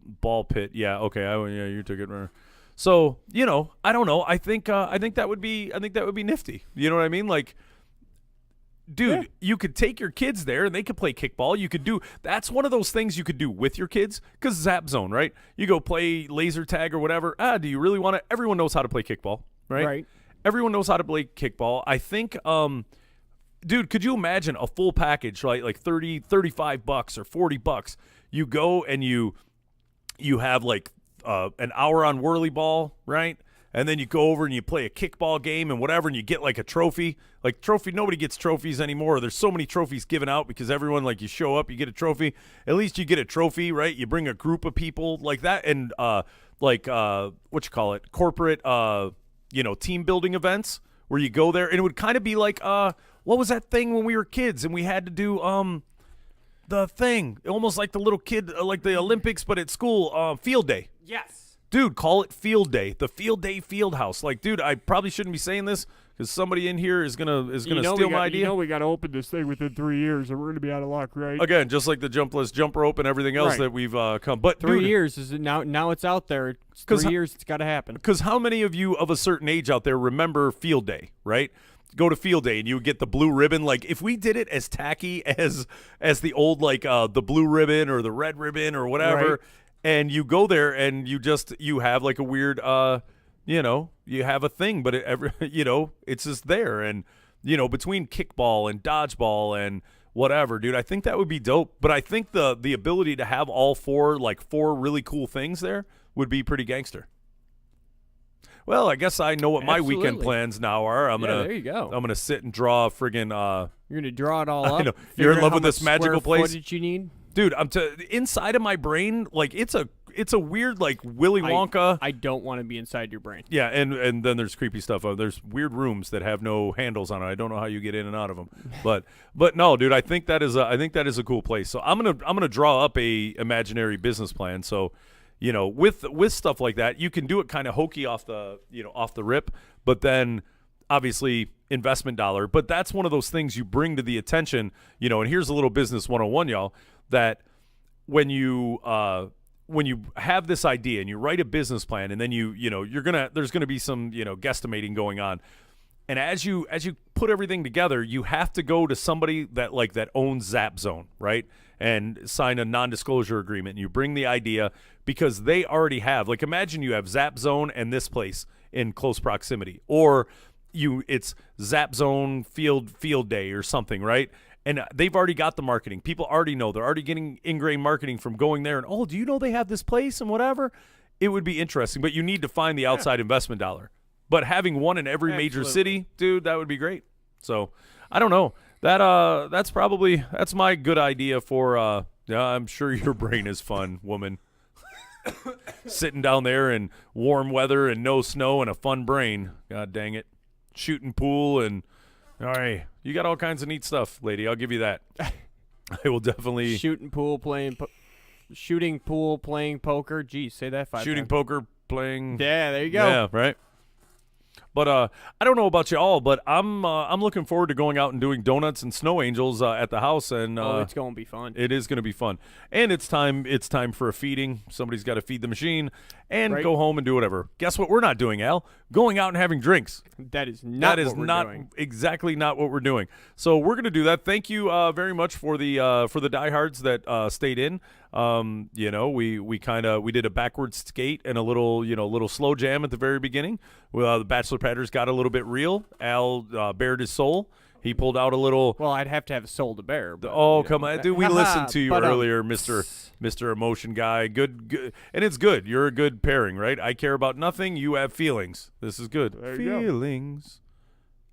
ball pit. Yeah, okay. Yeah, you took it. So I don't know. I think that would be nifty. You know what I mean? Like dude, you could take your kids there and they could play kickball. You could do that's one of those things you could do with your kids because Zap Zone, right? You go play laser tag or whatever. Do you really want to? Everyone knows how to play kickball, right? Right. Everyone knows how to play kickball. I think, dude, could you imagine a full package, right? Like $35 or $40. You go and you have like an hour on whirly ball, right? And then you go over and you play a kickball game and whatever, and you get like a trophy. Like trophy, nobody gets trophies anymore. There's so many trophies given out because everyone, like, you show up, you get a trophy. At least you get a trophy, right? You bring a group of people like that, and corporate, team building events where you go there, and it would kind of be like, what was that thing when we were kids and we had to do the thing, almost like the little kid, like the Olympics, but at school, field day. Yes. Dude, call it field day. The field day field house. Like, dude, I probably shouldn't be saying this because somebody in here is gonna steal my idea. You know we got to open this thing within 3 years, or we're gonna be out of luck, right? Again, just like the jumpless jump rope and everything else Right. that we've come. But 3 dude, years is now. Now it's out there. It's 'Cause 3 years. It's got to happen. because how many of you of a certain age out there remember field day, right? Go to field day and you would get the blue ribbon. Like, if we did it as tacky as the old, like, the blue ribbon or the red ribbon or whatever, Right. and you go there and you have like a weird you have a thing, but it's just there. And between kickball and dodgeball and whatever, dude, I think that would be dope. But I think the ability to have all four really cool things there would be pretty gangster. Well, I guess I know what my weekend Absolutely. plans now are. There you go. I'm gonna sit and draw a friggin' You're gonna draw it all I up. know. figure You're in out love how with this much magical square place? footage you need. dude. Inside of my brain, like it's a weird, like, Willy Wonka. I don't want to be inside your brain. Yeah, and then there's creepy stuff. There's weird rooms that have no handles on it. I don't know how you get in and out of them. But no, dude, I think that is a cool place. So I'm gonna draw up a imaginary business plan. So, with stuff like that, you can do it kind of hokey off the rip, but then obviously investment dollar. But that's one of those things you bring to the attention, and here's a little business 101, y'all, that when you have this idea and you write a business plan, and then there's gonna be some guesstimating going on, and as you put everything together, you have to go to somebody that owns Zap Zone, right, and sign a non-disclosure agreement. And you bring the idea because they already have, like, imagine you have Zap Zone and this place in close proximity, or it's Zap Zone field day or something, right? And they've already got the marketing. People already know. They're already getting ingrained marketing from going there. And, oh, do you know they have this place and whatever? It would be interesting. But you need to find the outside investment dollar. But having one in every major Absolutely. city, dude, that would be great. So I don't know. That's my good idea for I'm sure your brain is fun, woman. Sitting down there in warm weather and no snow and a fun brain. God dang it. Shooting pool and all right, you got all kinds of neat stuff, lady. I'll give you that. I will definitely Shooting pool, playing poker. Geez, say that 5 shooting times. poker, playing. Yeah, there you go. Yeah, right. But I don't know about you all, but I'm looking forward to going out and doing donuts and snow angels at the house, and It's gonna be fun. it is going to be fun. And it's time for a feeding. Somebody's got to feed the machine and Right. go home and do whatever. Guess what we're not doing, Al? Going out and having drinks. That is not. That is what we're not doing. exactly not what we're doing. So we're going to do that. Thank you very much for the diehards that stayed in. We did a backwards skate and a little slow jam at the very beginning. The Bachelor Patters got a little bit real. Al bared his soul. He pulled out a little. Well, I'd have to have a soul to bear. But, Oh, come on, dude! We listened to you But, earlier, Mr. Emotion Guy. Good, and it's good. You're a good pairing, right? I care about nothing. You have feelings. This is good. There you go. Feelings.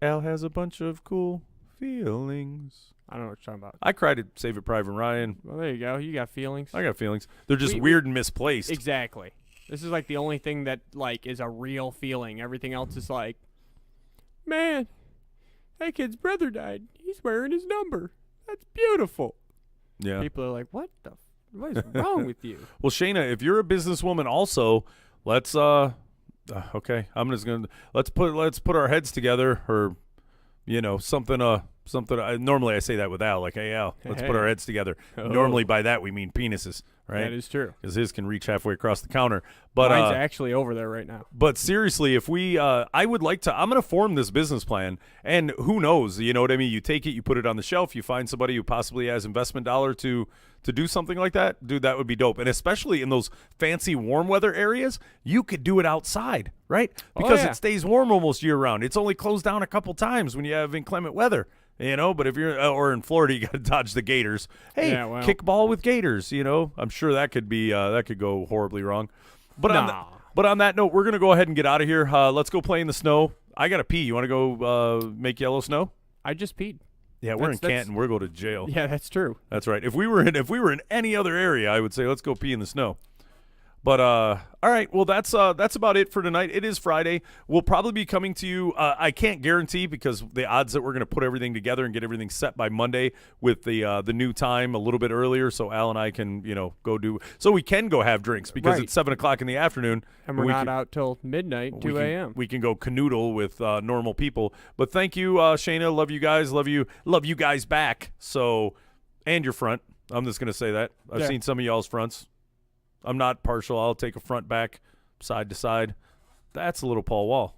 Al has a bunch of cool feelings. I don't know what you're talking about. I cried at Save It Private Ryan. Well, there you go. You got feelings. I got feelings. They're just We- weird and misplaced. Exactly. This is like the only thing that is a real feeling. Everything else is like, man, that kid's brother died. He's wearing his number. That's beautiful. Yeah. People are like, what is wrong with you? Well, Shayna, if you're a businesswoman, also, let's okay. I'm just gonna let's put our heads together, or something. Normally I say that with Al, like, hey Al, let's put our heads together. Oh. Normally by that we mean penises, right? That is true. Because his can reach halfway across the counter. But Mine's actually over there right now. But seriously, if we, I would like to, I'm going to form this business plan, and who knows, you know what I mean? You take it, you put it on the shelf, you find somebody who possibly has investment dollar to do something like that. Dude, that would be dope. And especially in those fancy warm weather areas, you could do it outside, right? Because yeah. it stays warm almost year round. It's only closed down a couple times when you have inclement weather. You know, but if you're or in Florida, you got to dodge the gators. Hey, Yeah, well. kickball with gators. You know, I'm sure that could be that could go horribly wrong. But Nah. on that note, we're gonna go ahead and get out of here. Let's go play in the snow. I gotta pee. You want to go make yellow snow? I just peed. Yeah, we're in That's- Canton. We'll go to jail. Yeah, that's true. That's right. If we were in any other area, I would say let's go pee in the snow. But all right. Well, that's about it for tonight. It is Friday. We'll probably be coming to you. I can't guarantee because the odds that we're going to put everything together and get everything set by Monday with the new time a little bit earlier, so Al and I can go do so we can go have drinks because Right. it's 7:00 in the afternoon And we're we not can- out till midnight, 2 a.m. We can go canoodle with normal people. But thank you, Shayna. Love you guys. Love you guys back. So, and your front. I'm just gonna say that I've Yeah. seen some of y'all's fronts. I'm not partial. I'll take a front, back, side to side. That's a little Paul Wall.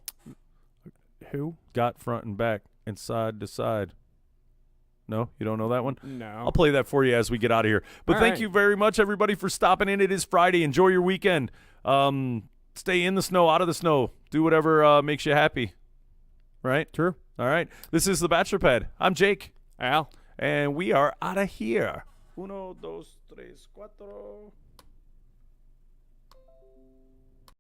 Who? Got front and back and side to side. No, you don't know that one? No. I'll play that for you as we get out of here. But All thank right. you very much, everybody, for stopping in. It is Friday. Enjoy your weekend. Stay in the snow, out of the snow. Do whatever makes you happy. Right? True. All right. This is the Bachelor Pad. I'm Jake, Al. and we are out of here. Uno, dos, tres, cuatro.